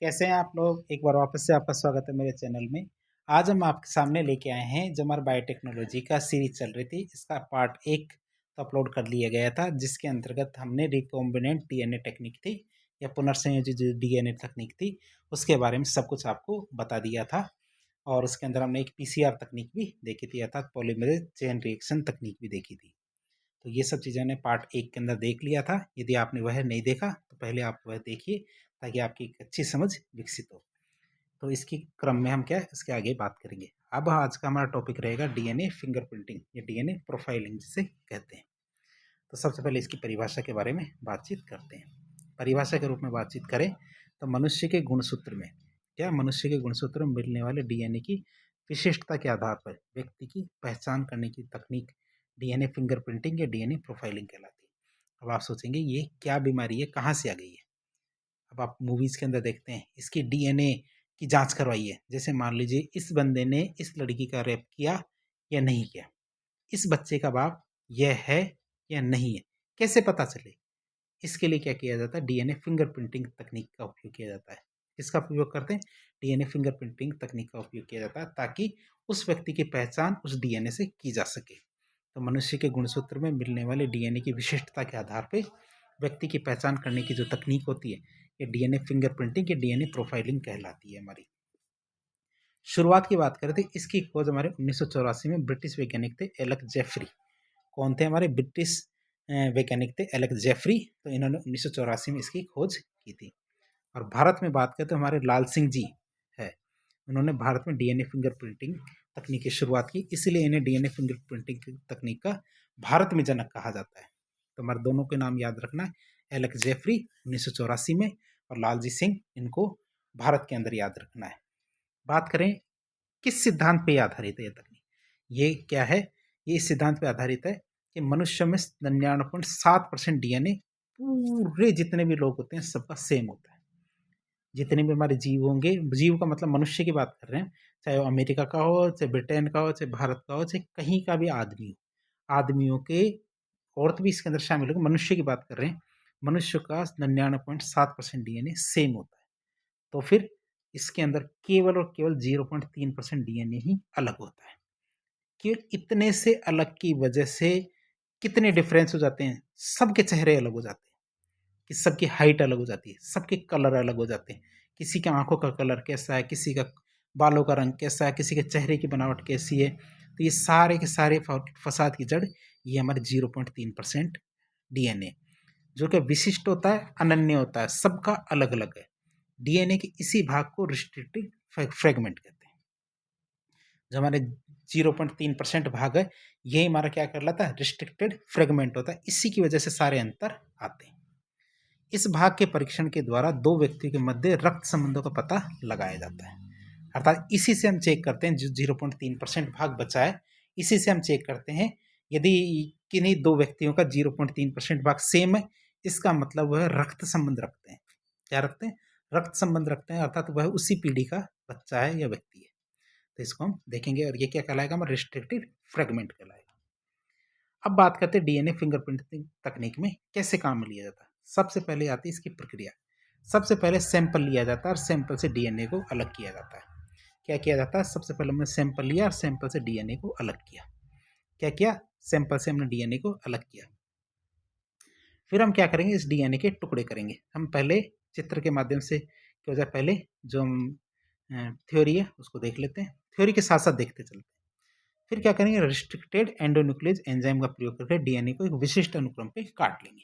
कैसे हैं आप लोग? एक बार वापस से आपका स्वागत है मेरे चैनल में। आज हम आपके सामने लेके आए हैं जो हमारा बायोटेक्नोलॉजी का सीरीज़ चल रही थी, इसका पार्ट 1 तो अपलोड कर लिया गया था, जिसके अंतर्गत हमने रिकॉम्बिनेंट डीएनए टेक्निक थी या पुनर्संयोजित जो डीएनए तकनीक थी, उसके बारे में सब कुछ आपको बता दिया था। और उसके अंदर हमने एक पीसीआर तकनीक भी देखी थी, अर्थात पॉलीमरेज चेन रिएक्शन तकनीक भी देखी थी। तो ये सब चीज़ें हमने पार्ट 1 के अंदर देख लिया था। यदि आपने वह नहीं देखा तो पहले आप वह देखिए, ताकि आपकी एक अच्छी समझ विकसित हो। तो इसकी क्रम में हम क्या है इसके आगे बात करेंगे। अब आज का हमारा टॉपिक रहेगा डीएनए फिंगरप्रिंटिंग या डीएनए प्रोफाइलिंग जिसे कहते हैं। तो सबसे पहले इसकी परिभाषा के बारे में बातचीत करते हैं। परिभाषा के रूप में बातचीत करें तो मनुष्य के गुणसूत्र में मनुष्य के गुणसूत्र में मिलने वाले डीएनए की विशिष्टता के आधार पर व्यक्ति की पहचान करने की तकनीक डीएनए फिंगरप्रिंटिंग या डीएनए प्रोफाइलिंग कहलाती है। अब आप सोचेंगे ये क्या बीमारी है, कहाँ से आ गई है। अब आप मूवीज के अंदर देखते हैं इसकी डीएनए की जांच करवाइए, जैसे मान लीजिए इस बंदे ने इस लड़की का रेप किया या नहीं किया, इस बच्चे का बाप यह है या नहीं है, कैसे पता चले। इसके लिए क्या किया जाता है, डीएनए फिंगरप्रिंटिंग तकनीक का उपयोग किया जाता है। किसका उपयोग करते हैं, डीएनए फिंगरप्रिंटिंग तकनीक का उपयोग किया जाता है, ताकि उस व्यक्ति की पहचान उस डीएनए से की जा सके। तो मनुष्य के गुणसूत्र में मिलने वाले डीएनए की विशिष्टता के आधार पर व्यक्ति की पहचान करने की जो तकनीक होती है, ये डीएनए फिंगरप्रिंटिंग या डीएनए प्रोफाइलिंग कहलाती है हमारी। शुरुआत की बात करें तो इसकी खोज हमारे 1984 में ब्रिटिश वैज्ञानिक थे एलेक जेफरी। कौन थे हमारे ब्रिटिश वैज्ञानिक थे, एलेक जेफरी। तो इन्होंने 1984 में इसकी खोज की थी। और भारत में बात करें तो हमारे लाल सिंह जी है, उन्होंने भारत में डीएनए फिंगरप्रिंटिंग तकनीक की शुरुआत की, इसलिए इन्हें डीएनए फिंगरप्रिंटिंग तकनीक का भारत में जनक कहा जाता है। तो हमारे दोनों के नाम याद रखना है, एलेक जेफरी 1984 में और लालजी सिंह, इनको भारत के अंदर याद रखना है। बात करें किस सिद्धांत पे आधारित है ये तकनीक, ये क्या है, ये इस सिद्धांत पे आधारित है कि मनुष्य में 99.7% डीएनए पूरे जितने भी लोग होते हैं सबका सेम होता है। जितने भी हमारे जीव होंगे, जीव का मतलब मनुष्य की बात कर रहे हैं, चाहे वो अमेरिका का हो, चाहे ब्रिटेन का हो, चाहे भारत का हो, चाहे कहीं का भी आदमी हो, आदमियों के औरत भी इसके अंदर शामिल होगी, मनुष्य की बात कर रहे हैं, मनुष्य का 99.7% डीएनए सेम होता है। तो फिर इसके अंदर केवल और केवल 0.3% डीएनए ही अलग होता है। केवल इतने से अलग की वजह से कितने डिफरेंस हो जाते हैं, सबके चेहरे अलग हो जाते हैं, कि सबकी हाइट अलग हो जाती है, सबके कलर अलग हो जाते हैं, किसी के आंखों का कलर कैसा है, किसी का बालों का रंग कैसा है, किसी के चेहरे की बनावट कैसी है। तो ये सारे के सारे फसाद की जड़ ये हमारे 0.3% डीएनए, जो कि विशिष्ट होता है, अनन्य होता है, सबका अलग अलग है। डीएनए के इसी भाग को रिस्ट्रिक्टेड फ्रेगमेंट कहते हैं। जो हमारे 0.3% भाग है, यही हमारा क्या कर लाता है, रिस्ट्रिक्टेड फ्रेगमेंट होता है, इसी की वजह से सारे अंतर आते हैं। इस भाग के परीक्षण के द्वारा दो व्यक्तियों के मध्य रक्त संबंधों का पता लगाया जाता है, अर्थात इसी से हम चेक करते हैं, जो 0.3% भाग बचा है, इसी से हम चेक करते हैं यदि किन्हीं दो व्यक्तियों का 0.3% भाग सेम है, इसका मतलब वह रक्त संबंध रखते हैं। क्या रखते हैं, रक्त संबंध रखते हैं, अर्थात वह उसी पीढ़ी का बच्चा है या व्यक्ति है। तो इसको हम देखेंगे, और ये क्या कहलाएगा, हमारा रिस्ट्रिक्टेड फ्रेगमेंट कहलाएगा। अब बात करते हैं डीएनए फिंगरप्रिंटिंग तकनीक में कैसे काम में लिया जाता है। सबसे पहले आती है इसकी प्रक्रिया। सबसे पहले सैंपल लिया जाता है और सैंपल से डीएनए को अलग किया जाता है। क्या किया जाता है, सबसे पहले हमने सैंपल लिया और सैंपल से डीएनए को अलग किया। क्या किया, सैंपल से हमने डीएनए को अलग किया। फिर हम क्या करेंगे, इस डीएनए के टुकड़े करेंगे। हम पहले चित्र के माध्यम से क्या हो जाए, पहले जो हम थ्योरी है उसको देख लेते हैं, थ्योरी के साथ साथ देखते चलते हैं। फिर क्या करेंगे, रिस्ट्रिक्टेड एंडोन्यूक्लियस एंजाइम का प्रयोग करके डीएनए को एक विशिष्ट अनुक्रम पे काट लेंगे।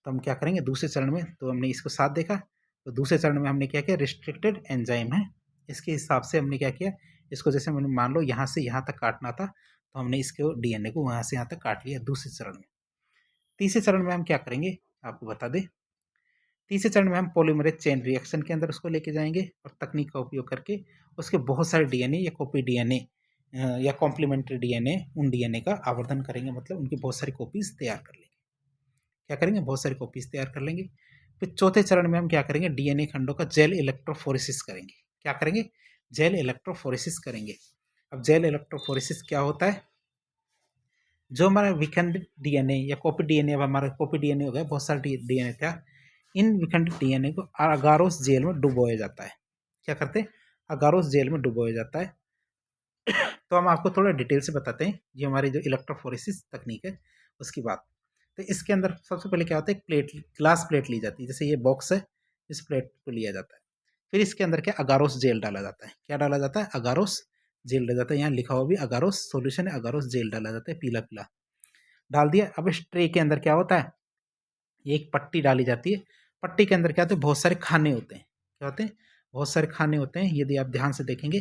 तो हम क्या करेंगे दूसरे चरण में, तो हमने इसको साथ देखा, तो दूसरे चरण में हमने क्या किया, रिस्ट्रिक्टेड एंजाइम है, इसके हिसाब से हमने क्या किया, इसको जैसे मैंने मान लो यहाँ से यहाँ तक काटना था, तो हमने इसको डीएनए को वहाँ से यहाँ तक काट लिया दूसरे चरण में। तीसरे चरण में हम क्या करेंगे आपको बता दें, तीसरे चरण में हम पॉलीमरेज चेन रिएक्शन के अंदर उसको लेके जाएंगे और तकनीक का उपयोग करके उसके बहुत सारे डीएनए या कॉपी डीएनए या कॉम्प्लीमेंट्री डीएनए, उन डीएनए का आवर्धन करेंगे, मतलब उनकी बहुत सारी कॉपीज तैयार कर लेंगे। क्या करेंगे, बहुत सारी कॉपीज तैयार कर लेंगे। फिर चौथे चरण में हम क्या करेंगे, डीएनए खंडों का जेल इलेक्ट्रोफोरेसिस करेंगे। क्या करेंगे, जेल इलेक्ट्रोफोरेसिस करेंगे। अब जेल इलेक्ट्रोफोरेसिस क्या होता है, जो हमारा विखंडित डीएनए या कॉपी डीएनए, अब हमारा कॉपी डीएनए हो गया, बहुत सारा डीएनए था, इन विखंडित डीएनए को अगारोस जेल में डुबोया जाता है। क्या करते हैं? अगारोस जेल में डुबोया जाता है। तो हम आपको थोड़ा डिटेल से बताते हैं, ये हमारी जो इलेक्ट्रोफोरेसिस तकनीक है उसकी बात। तो इसके अंदर सबसे पहले क्या होता है, एक प्लेट, ग्लास प्लेट ली जाती है, जैसे ये बॉक्स है, इस प्लेट को लिया जाता है। फिर इसके अंदर क्या, अगारोस जेल डाला जाता है। क्या डाला जाता है? अगारोस जेल डाला जाता है। यहाँ लिखा हुआ भी अगारोस सॉल्यूशन है, अगारोस जेल डाला जाता है, पीला पीला डाल दिया। अब इस ट्रे के अंदर क्या होता है, एक पट्टी डाली जाती है। पट्टी के अंदर क्या होते हैं, बहुत सारे खाने होते हैं। क्या होते हैं? बहुत सारे खाने होते हैं। यदि आप ध्यान से देखेंगे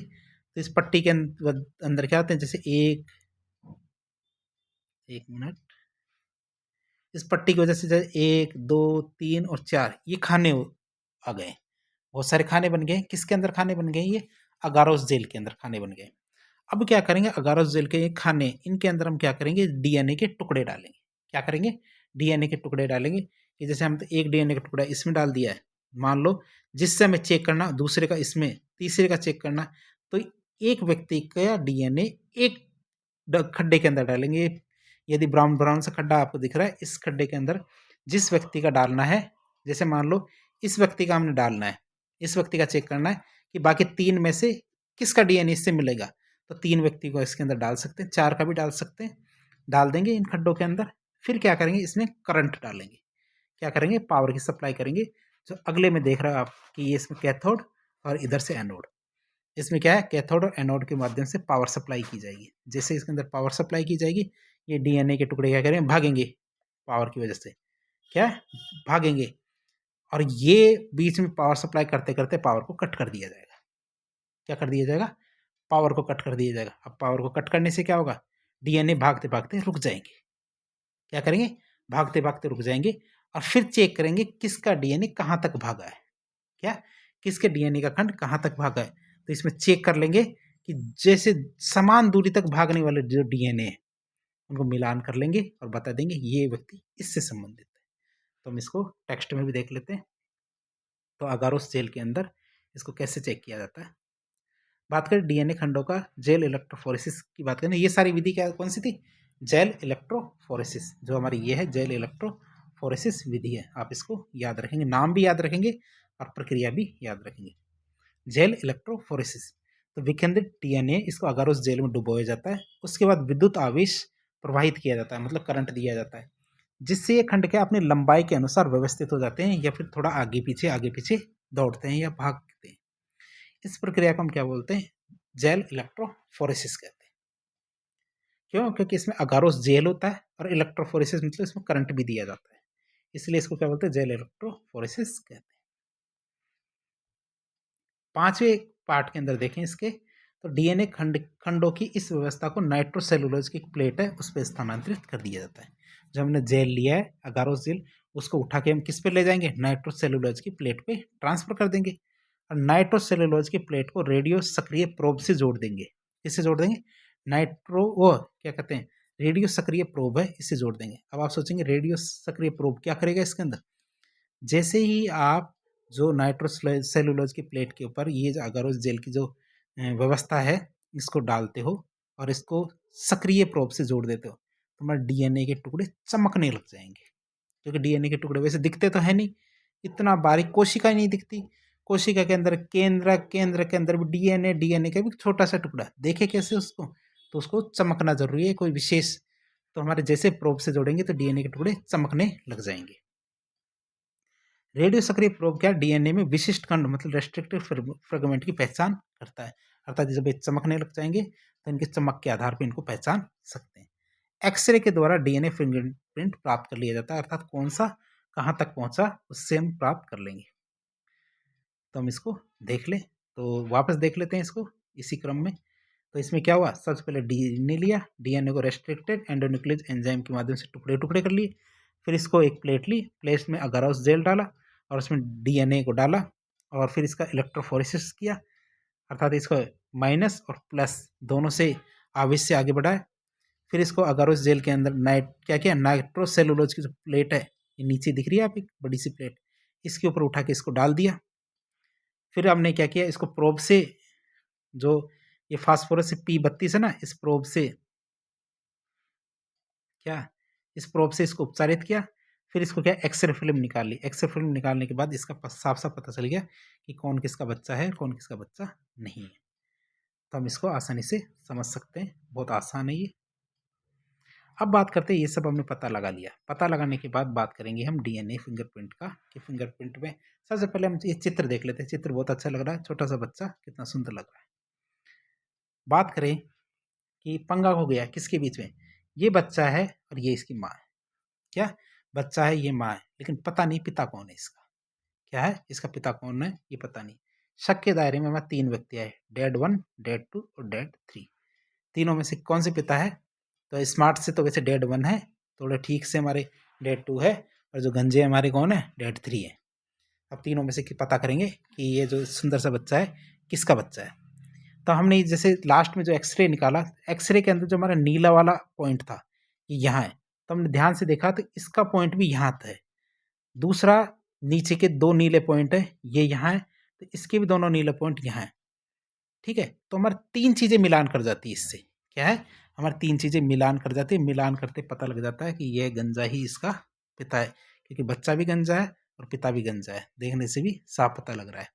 तो इस पट्टी के अंदर क्या होते हैं, जैसे एक मिनट, इस पट्टी की वजह से जैसे 1 2 3 और 4 ये खाने आ गए, बहुत सारे खाने बन गए। किसके अंदर खाने बन गए? ये अगारोस जेल के अंदर खाने बन गए। अब क्या करेंगे, अगारोस जेल के ये खाने, इनके अंदर हम क्या करेंगे, डीएनए के टुकड़े डालेंगे। क्या करेंगे? डीएनए के टुकड़े डालेंगे। कि जैसे हम तो एक डीएनए का टुकड़ा इसमें डाल दिया है, मान लो, जिससे हमें चेक करना, दूसरे का इसमें, तीसरे का चेक करना, तो एक व्यक्ति का डीएनए एक खड्डे के अंदर डालेंगे। यदि ब्राउन ब्राउन सा खड्डा आपको दिख रहा है, इस खड्डे के अंदर जिस व्यक्ति का डालना है, जैसे मान लो इस व्यक्ति का हमने डालना है, इस व्यक्ति का चेक करना है कि बाकी 3 में से किसका डीएनए इससे मिलेगा, तो 3 व्यक्ति को इसके अंदर डाल सकते हैं, 4 का भी डाल सकते हैं। डाल देंगे इन खड्डों के अंदर। फिर क्या करेंगे, इसमें करंट डालेंगे। क्या करेंगे? पावर की सप्लाई करेंगे। जो अगले में देख रहे हो आप कि ये इसमें कैथोड और इधर से एनोड, इसमें क्या है, कैथोड और एनोड के माध्यम से पावर सप्लाई की जाएगी। जैसे इसके अंदर पावर सप्लाई की जाएगी, ये डीएनए के टुकड़े क्या करेंगे, भागेंगे पावर की वजह से। क्या? भागेंगे। और ये बीच में पावर सप्लाई करते करते पावर को कट कर दिया जाएगा। क्या कर दिया जाएगा? पावर को कट कर दिया जाएगा। अब पावर को कट करने से क्या होगा, डीएनए भागते भागते रुक जाएंगे। क्या करेंगे? भागते भागते रुक जाएंगे। और फिर चेक करेंगे किसका डीएनए कहाँ तक भागा है। क्या? किसके डीएनए का खंड कहाँ तक भागा है। तो इसमें चेक कर लेंगे कि जैसे समान दूरी तक भागने वाले जो डीएनए है उनको मिलान कर लेंगे और बता देंगे ये व्यक्ति इससे संबंधित है। तो हम इसको टेक्स्ट में भी देख लेते हैं। तो अगारोस जेल के अंदर इसको कैसे चेक किया जाता है। बात करें डीएनए खंडों का जेल इलेक्ट्रोफोरेसिस की बात करें, ये सारी विधि क्या कौन सी थी, जेल इलेक्ट्रोफोरेसिस, जो हमारी ये है जेल इलेक्ट्रोफोरेसिस विधि है। आप इसको याद रखेंगे, नाम भी याद रखेंगे और प्रक्रिया भी याद रखेंगे। जेल इलेक्ट्रोफोरेसिस, तो विकेंद्रित डीएनए इसको अगारोस जेल में डुबोया जाता है। उसके बाद विद्युत आवेश प्रवाहित किया जाता है, मतलब करंट दिया जाता है, जिससे ये खंड क्या अपनी लंबाई के अनुसार व्यवस्थित हो जाते हैं या फिर थोड़ा आगे पीछे दौड़ते हैं या भागते हैं। इस प्रक्रिया को हम क्या बोलते हैं, जेल इलेक्ट्रोफोरेसिस कहते हैं। क्यों? क्योंकि इसमें अगारोस जेल होता है और इलेक्ट्रोफोरेसिस मतलब इसमें करंट भी दिया जाता है, इसलिए इसको क्या बोलते हैं, जेल इलेक्ट्रोफोरेसिस कहते हैं। 5वें पार्ट के अंदर देखें इसके, तो डीएनए खंडों की इस व्यवस्था को नाइट्रोसेलुलोज की प्लेट है उस पर स्थानांतरित कर दिया जाता है। जो हमने जेल लिया है अगारोस जेल, उसको उठा के हम किस पे ले जाएंगे, नाइट्रोसेलुलोज की प्लेट पे ट्रांसफर कर देंगे। और नाइट्रोसेलुलोज की प्लेट को रेडियो सक्रिय प्रोब से जोड़ देंगे। किससे जोड़ देंगे? वो क्या कहते हैं, रेडियो सक्रिय प्रोब है, इससे जोड़ देंगे। अब आप सोचेंगे रेडियो सक्रिय प्रोब क्या करेगा इसके अंदर। जैसे ही आप जो नाइट्रोसेलुलोज की प्लेट के ऊपर ये जो अगारोस जेल की जो व्यवस्था है इसको डालते हो और इसको सक्रिय प्रोब से जोड़ देते हो, तो हमारे डीएनए के टुकड़े चमकने लग जाएंगे। क्योंकि डीएनए के टुकड़े वैसे दिखते तो है नहीं, इतना बारीक कोशिका ही नहीं दिखती। कोशिका के अंदर केंद्र के अंदर भी डीएनए का भी छोटा सा टुकड़ा देखे कैसे उसको, तो उसको चमकना जरूरी है कोई विशेष। तो हमारे जैसे प्रोब से जोड़ेंगे तो डीएनए के टुकड़े चमकने लग जाएंगे। रेडियो सक्रिय प्रोब क्या डीएनए में विशिष्ट खंड मतलब रेस्ट्रिक्टेड फ्रेगमेंट की पहचान करता है। अर्थात जब ये चमकने लग जाएंगे तो इनके चमक के आधार पर इनको पहचान सकते हैं। एक्सरे के द्वारा डीएनए फिंगरप्रिंट प्राप्त कर लिया जाता है, अर्थात कौन सा कहाँ तक पहुंचा उससे हम प्राप्त कर लेंगे। तो हम इसको देख लें, तो वापस देख लेते हैं इसको इसी क्रम में। तो इसमें क्या हुआ, सबसे पहले डीएनए लिया, डीएनए को रेस्ट्रिक्टेड एंडोन्यूक्लियस एंजाइम के माध्यम से टुकड़े टुकड़े कर लिए। फिर इसको एक प्लेट ली, प्लेट में अगारोस जेल डाला और उसमें डीएनए को डाला और फिर इसका इलेक्ट्रोफोरेसिस किया, अर्थात इसको माइनस और प्लस दोनों से आवेश से आगे बढ़ाया। फिर इसको अगारोस जेल के अंदर क्या किया, नाइट्रोसेलुलोज की जो प्लेट है, ये नीचे दिख रही है आप, एक बड़ी सी प्लेट, इसके ऊपर उठा के इसको डाल दिया। फिर हमने क्या किया, इसको प्रोब से, जो ये फास्फोरस P32 है ना, इस प्रोब से क्या, इस प्रोब से इसको उपचारित किया। फिर इसको क्या एक्सरे फिल्म निकाल ली। एक्सरे फिल्म निकालने के बाद इसका साफ साफ पता चल गया कि कौन किसका बच्चा है, कौन किसका बच्चा नहीं है। तो हम इसको आसानी से समझ सकते हैं, बहुत आसान है ये। अब बात करते हैं, ये सब हमने पता लगा लिया। पता लगाने के बाद बात करेंगे हम डीएनए फिंगरप्रिंट का, कि फिंगरप्रिंट में सबसे पहले हम ये चित्र देख लेते हैं। चित्र बहुत अच्छा लग रहा है, छोटा सा बच्चा कितना सुंदर लग रहा है। बात करें कि पंगा हो गया किसके बीच में, ये बच्चा है और ये इसकी माँ है। क्या बच्चा है, ये माँ है, लेकिन पता नहीं पिता कौन है इसका। क्या है, इसका पिता कौन है ये पता नहीं। शक के दायरे में हमारे 3 व्यक्ति आए, डेड 1, डेड 2 और डेड 3। तीनों में से कौन से पिता है? तो स्मार्ट से तो वैसे डेड 1 है, थोड़े ठीक से हमारे डेड 2 है, और जो गंजे हमारे कौन है, डेड 3 है। अब तीनों में से पता करेंगे कि ये जो सुंदर सा बच्चा है किसका बच्चा है। तो हमने जैसे लास्ट में जो एक्सरे निकाला, एक्सरे के अंदर जो हमारा नीला वाला पॉइंट था ये यहाँ है, तो हमने ध्यान से देखा तो इसका पॉइंट भी यहाँ है। दूसरा, नीचे के 2 नीले पॉइंट है, ये यहाँ है, तो इसके भी दोनों नीले पॉइंट यहाँ है। ठीक है, तो हमारी 3 चीज़ें मिलान कर जाती है इससे। क्या है, हमारी 3 चीज़ें मिलान कर जाती है। मिलान करते पता लग जाता है कि यह गंजा ही इसका पिता है, क्योंकि बच्चा भी गंजा है और पिता भी गंजा है, देखने से भी साफ पता लग रहा है।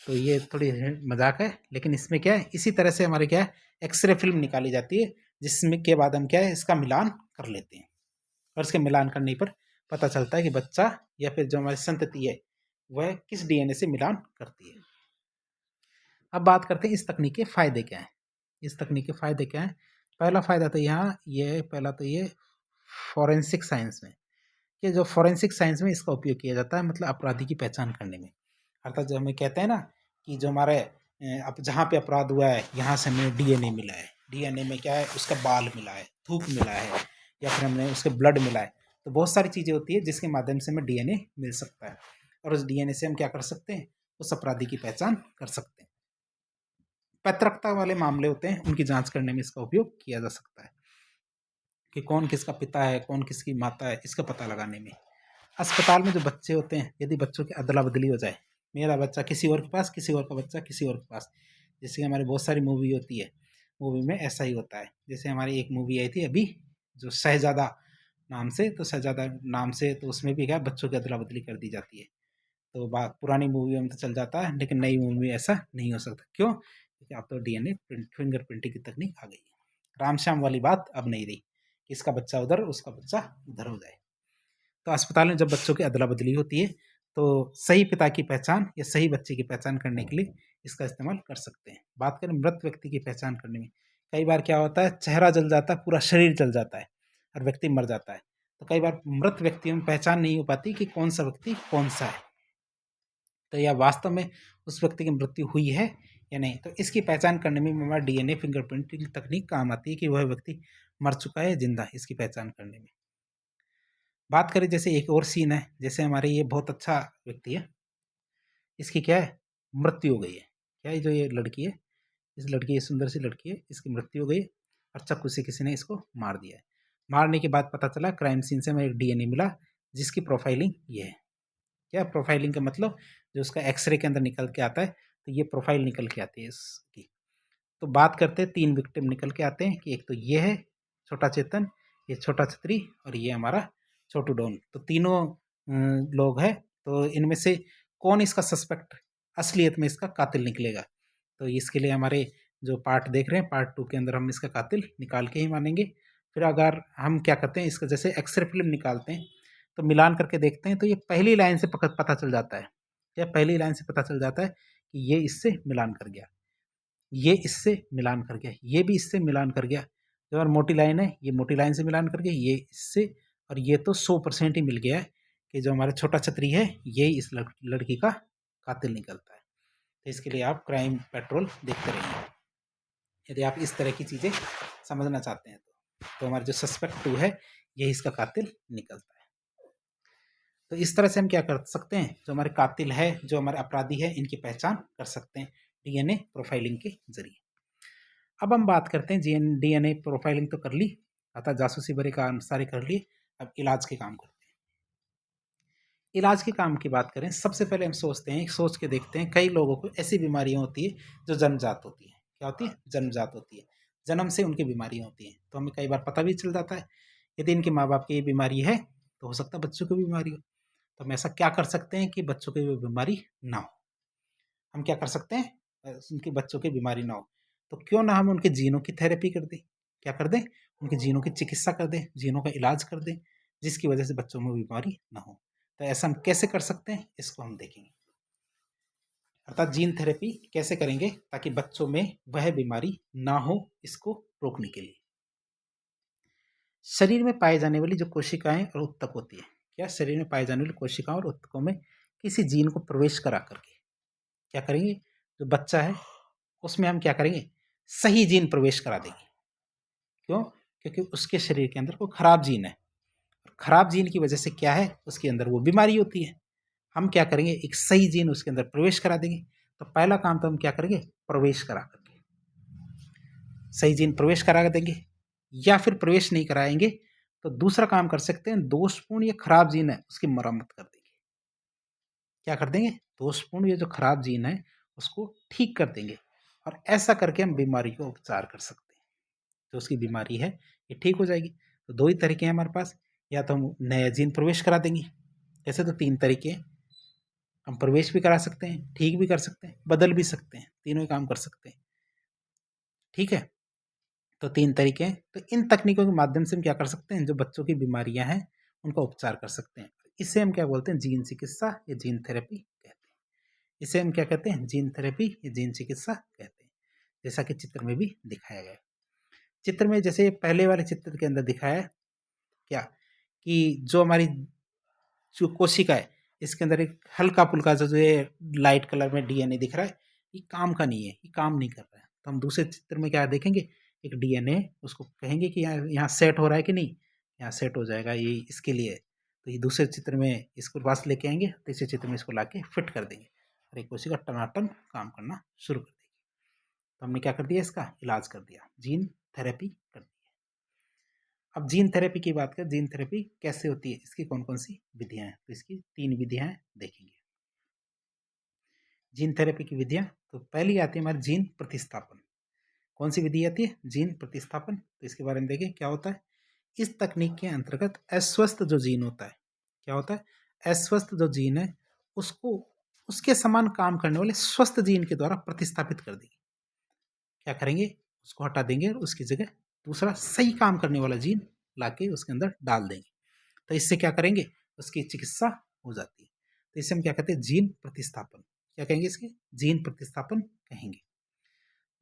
तो ये थोड़ी मजाक है, लेकिन इसमें क्या है, इसी तरह से हमारे क्या है, एक्सरे फिल्म निकाली जाती है, जिसमें के बाद हम क्या है, इसका मिलान कर लेते हैं। और इसके मिलान करने पर पता चलता है कि बच्चा या फिर जो हमारी संतति है वह किस डीएनए से मिलान करती है। अब बात करते हैं इस तकनीक के फ़ायदे क्या हैं। इस तकनीक के फ़ायदे क्या हैं? पहला फ़ायदा तो यहाँ ये पहला तो ये फॉरेंसिक साइंस में, कि जो फॉरेंसिक साइंस में इसका उपयोग किया जाता है, मतलब अपराधी की पहचान करने में। अर्थात जो हमें कहते हैं ना कि जो हमारे अब जहाँ पे अपराध हुआ है यहाँ से हमें डीएनए मिला है, डीएनए में क्या है, उसका बाल मिला है, थूक मिला है, या फिर हमने उसके ब्लड मिला है। तो बहुत सारी चीज़ें होती है जिसके माध्यम से हमें डीएनए मिल सकता है, और उस डीएनए से हम क्या कर सकते हैं, उस अपराधी की पहचान कर सकते हैं। पैतृकता वाले मामले होते हैं, उनकी जांच करने में इसका उपयोग किया जा सकता है, कि कौन किसका पिता है, कौन किसकी माता है, इसका पता लगाने में। अस्पताल में जो बच्चे होते हैं, यदि बच्चों की अदला बदली हो जाए, मेरा बच्चा किसी और के पास, किसी और का बच्चा किसी और के पास, जैसे हमारी बहुत सारी मूवी होती है, मूवी में ऐसा ही होता है। जैसे हमारी एक मूवी आई थी अभी जो शहजादा नाम से, तो शहजादा नाम से तो उसमें भी क्या बच्चों की अदला बदली कर दी जाती है। तो बात पुरानी मूवी में तो चल जाता है, लेकिन नई मूवी में ऐसा नहीं हो सकता। क्यों? क्योंकि अब तो डीएनए फिंगर प्रिंटिंग की तकनीक आ गई है। राम श्याम वाली बात अब नहीं रही कि इसका बच्चा उधर उसका बच्चा उधर हो जाए। तो अस्पताल में जब बच्चों की अदला बदली होती है, तो सही पिता की पहचान या सही बच्चे की पहचान करने के लिए इसका इस्तेमाल कर सकते हैं। बात करें मृत व्यक्ति की पहचान करने में, कई बार क्या होता है, चेहरा जल जाता है, पूरा शरीर जल जाता है और व्यक्ति मर जाता है। तो कई बार मृत व्यक्तियों में पहचान नहीं हो पाती कि कौन सा व्यक्ति कौन सा है, तो यह वास्तव में उस व्यक्ति की मृत्यु हुई है या नहीं। तो इसकी पहचान करने में हमारा डीएनए फिंगरप्रिंटिंग तकनीक काम आती है, कि वह व्यक्ति मर चुका है या जिंदा है, इसकी पहचान करने में। बात करें जैसे एक और सीन है, जैसे हमारे ये बहुत अच्छा व्यक्ति है, इसकी क्या है, मृत्यु हो गई है। क्या है, जो ये लड़की है, इस लड़की, ये सुंदर सी लड़की है, इसकी मृत्यु हो गई और चाकू से किसी ने इसको मार दिया है। मारने के बाद पता चला क्राइम सीन से हमें एक डीएनए मिला, जिसकी प्रोफाइलिंग ये है। क्या प्रोफाइलिंग का मतलब, जो उसका एक्सरे के अंदर निकल के आता है, तो ये प्रोफाइल निकल के आती है इसकी। तो बात करते हैं, 3 विक्टिम निकल के आते हैं, कि एक तो ये है छोटा चेतन, ये छोटा छतरी, और ये हमारा छोटू डॉन। तो तीनों लोग हैं। तो इनमें से कौन इसका सस्पेक्ट असलियत में इसका कातिल निकलेगा, तो इसके लिए हमारे जो पार्ट देख रहे हैं, पार्ट 2 के अंदर हम इसका कातिल निकाल के ही मानेंगे। फिर अगर हम क्या करते हैं, इसका जैसे एक्सरे फिल्म निकालते हैं, तो मिलान करके देखते हैं, तो ये पहली लाइन से पता चल जाता है। क्या पहली लाइन से पता चल जाता है कि ये इससे मिलान कर गया, ये इससे मिलान कर गया, ये भी इससे मिलान कर गया। जो और मोटी लाइन है, ये मोटी लाइन से मिलान कर गया, ये इससे, और ये तो 100% ही मिल गया है कि जो हमारा छोटा छतरी है, ये इस लड़की का कातिल निकलता है। तो इसके लिए आप क्राइम पेट्रोल देखते रहिए, यदि आप इस तरह की चीज़ें समझना चाहते हैं। तो हमारा जो सस्पेक्ट 2 है, यही इसका कातिल निकलता है। तो इस तरह से हम क्या कर सकते हैं, जो हमारे कातिल है, जो हमारे अपराधी है, इनकी पहचान कर सकते हैं डीएनए प्रोफाइलिंग के जरिए। अब हम बात करते हैं, डीएनए प्रोफाइलिंग तो कर ली, अर्थात जासूसी भरे काम सारे कर लिए। अब इलाज के काम करते हैं। इलाज के काम की बात करें, सबसे पहले हम सोचते हैं, सोच के देखते हैं, कई लोगों को ऐसी बीमारियां होती है जो जन्मजात होती है। क्या होती है? जन्मजात होती है, जन्म से उनकी बीमारियां होती हैं। तो हमें कई बार पता भी चल जाता है, यदि इनके माँ बाप की ये बीमारी है, तो हो सकता है बच्चों को भी बीमारी हो। तो हम ऐसा क्या कर सकते हैं कि बच्चों को भी बीमारी ना हो? हम क्या कर सकते हैं उनके बच्चों की बीमारी ना हो? तो क्यों ना हम उनके जीनों की थेरेपी कर दें? क्या कर दें? उनके जीनों की चिकित्सा कर दें, जीनों का इलाज कर दें, जिसकी वजह से बच्चों में बीमारी ना हो। तो ऐसा हम कैसे कर सकते हैं, इसको हम देखेंगे। अर्थात जीन थेरेपी कैसे करेंगे ताकि बच्चों में वह बीमारी ना हो, इसको रोकने के लिए। शरीर में पाए जाने वाली जो कोशिकाएं और उत्तक होती है, क्या शरीर में पाए जाने वाली कोशिकाओं और उत्तकों में किसी जीन को प्रवेश करा करके क्या करेंगे, जो बच्चा है उसमें हम क्या करेंगे, सही जीन प्रवेश करा देंगे। क्यों? क्योंकि उसके शरीर के अंदर कोई खराब जीन है, खराब जीन की वजह से क्या है, उसके अंदर वो बीमारी होती है। हम क्या करेंगे, एक सही जीन उसके अंदर प्रवेश करा देंगे। तो पहला काम तो हम क्या करेंगे, प्रवेश करा करके सही जीन प्रवेश करा देंगे। या फिर प्रवेश नहीं कराएंगे तो दूसरा काम कर सकते हैं, दोषपूर्ण या खराब जीन है उसकी मरम्मत कर देंगे। क्या कर देंगे, दोषपूर्ण ये जो खराब जीन है उसको ठीक कर देंगे। और ऐसा करके हम बीमारी को उपचार कर सकते हैं, जो उसकी बीमारी है ये ठीक हो जाएगी। तो दो ही तरीके हैं हमारे पास, या तो हम नया जीन प्रवेश करा देंगे, ऐसे तो तीन तरीके हैं। हम प्रवेश भी करा सकते हैं, ठीक भी कर सकते हैं, बदल भी सकते हैं, तीनों ही काम कर सकते हैं। ठीक है, तो तीन तरीके हैं। तो इन तकनीकों के माध्यम से हम क्या कर सकते हैं, जो बच्चों की बीमारियां हैं उनका उपचार कर सकते हैं। इसे हम क्या बोलते हैं, जीन चिकित्सा या जीन थेरेपी कहते हैं। इसे हम क्या कहते हैं, जीन थेरेपी या जीन चिकित्सा कहते हैं, जैसा कि चित्र में भी दिखाया गया है। चित्र में जैसे पहले वाले चित्र के अंदर दिखाया है क्या, कि जो हमारी जो कोशिका है इसके अंदर एक हल्का फुल्का जो ये लाइट कलर में डीएनए दिख रहा है, ये काम का नहीं है, ये काम नहीं कर रहा है। तो हम दूसरे चित्र में क्या देखेंगे, एक डीएनए, उसको कहेंगे कि यहाँ यहाँ सेट हो रहा है कि नहीं, यहाँ सेट हो जाएगा, ये इसके लिए। तो ये दूसरे चित्र में इसको पास लेके आएंगे, तीसरे चित्र में इसको ला के फिट कर देंगे और एक कोशिका टनाटन काम करना शुरू कर देगी। तो हमने क्या कर दिया, इसका इलाज कर दिया, जीन थेरेपी कर दी। अब जीन थेरेपी की बात करें, जीन थेरेपी कैसे होती है, इसकी कौन कौन सी विधियां हैं, तो इसकी तीन विधियां देखेंगे जीन थेरेपी की विधियां। तो पहली आती है हमारी जीन प्रतिस्थापन। कौन सी विधि आती है, जीन प्रतिस्थापन। तो इसके बारे में देखें क्या होता है। इस तकनीक के अंतर्गत अस्वस्थ जो जीन होता है, क्या होता है, अस्वस्थ जो जीन है उसको उसके समान काम करने वाले स्वस्थ जीन के द्वारा प्रतिस्थापित कर देंगे। क्या करेंगे, उसको हटा देंगे और उसकी जगह दूसरा सही काम करने वाला जीन लाके उसके अंदर डाल देंगे। तो इससे क्या करेंगे, उसकी चिकित्सा हो जाती है। तो इसे हम क्या कहते हैं, जीन प्रतिस्थापन। क्या कहेंगे, इसके जीन प्रतिस्थापन कहेंगे।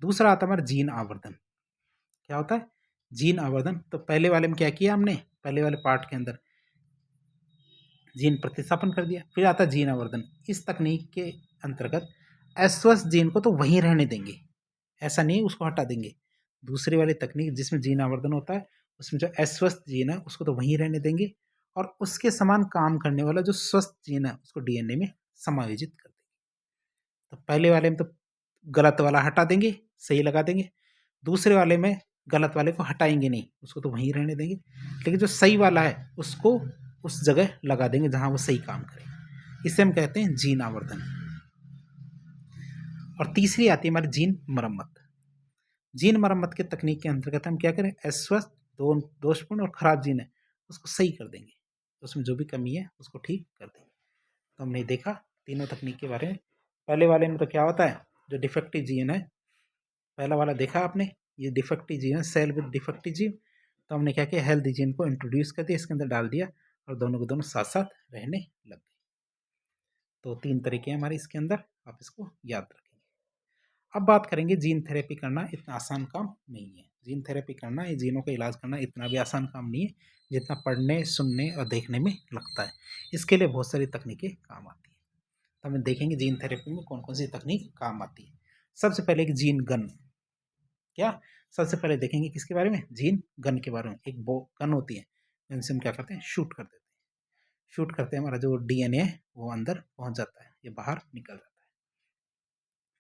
दूसरा आता है हमारा जीन आवर्धन। क्या होता है, जीन आवर्धन। तो पहले वाले में क्या किया हमने, पहले वाले पार्ट के अंदर जीन प्रतिस्थापन कर दिया, फिर आता है जीन आवर्धन। इस तकनीक के अंतर्गत अस्वस्थ जीन को तो वहीं रहने देंगे, ऐसा नहीं उसको हटा देंगे। दूसरी वाली तकनीक जिसमें जीन आवर्धन होता है, उसमें जो अस्वस्थ जीन है उसको तो वहीं रहने देंगे और उसके समान काम करने वाला जो स्वस्थ जीन है उसको डीएनए में समायोजित कर देंगे। तो पहले वाले में तो गलत वाला हटा देंगे, सही लगा देंगे। दूसरे वाले में गलत वाले को हटाएंगे नहीं, उसको तो वहीं रहने देंगे, लेकिन जो सही वाला है उसको उस जगह लगा देंगे जहां वो सही काम करे। इसे हम कहते हैं जीन आवर्धन। और तीसरी आती है हमारी जीन मरम्मत। जीन मरम्मत के तकनीक के अंतर्गत हम क्या करें, अस्वस्थ दोषपूर्ण और खराब जीन है उसको सही कर देंगे, उसमें जो भी कमी है उसको ठीक कर देंगे। तो हमने देखा तीनों तकनीक के बारे में। पहले वाले में तो क्या होता है, जो डिफेक्टिव जीन है, पहला वाला देखा आपने, ये डिफेक्टिव जीन है, सेल विद डिफेक्टिव जीन। तो हमने क्या किया, हेल्दी जीन को इंट्रोड्यूस कर दिया, इसके अंदर डाल दिया और दोनों को दोनों साथ साथ रहने लग गए। तो तीन तरीके हैं हमारे इसके अंदर, आप इसको याद रखेंगे। अब बात करेंगे, जीन थेरेपी करना इतना आसान काम नहीं है। जीन थेरेपी करना, ये जीनों का इलाज करना इतना भी आसान काम नहीं है जितना पढ़ने, सुनने और देखने में लगता है। इसके लिए बहुत सारी तकनीकें काम आती हैं। तो हम देखेंगे जीन थेरेपी में कौन कौन सी तकनीक काम आती है। सबसे पहले एक जीन गन। क्या, सबसे पहले देखेंगे किसके बारे में, जीन गन के बारे में। एक बो गन होती है जिनसे हम क्या करते हैं, शूट कर देते हैं। शूट करते हैं, हमारा जो डीएनए है वो अंदर पहुंच जाता है, ये बाहर निकल जाता है।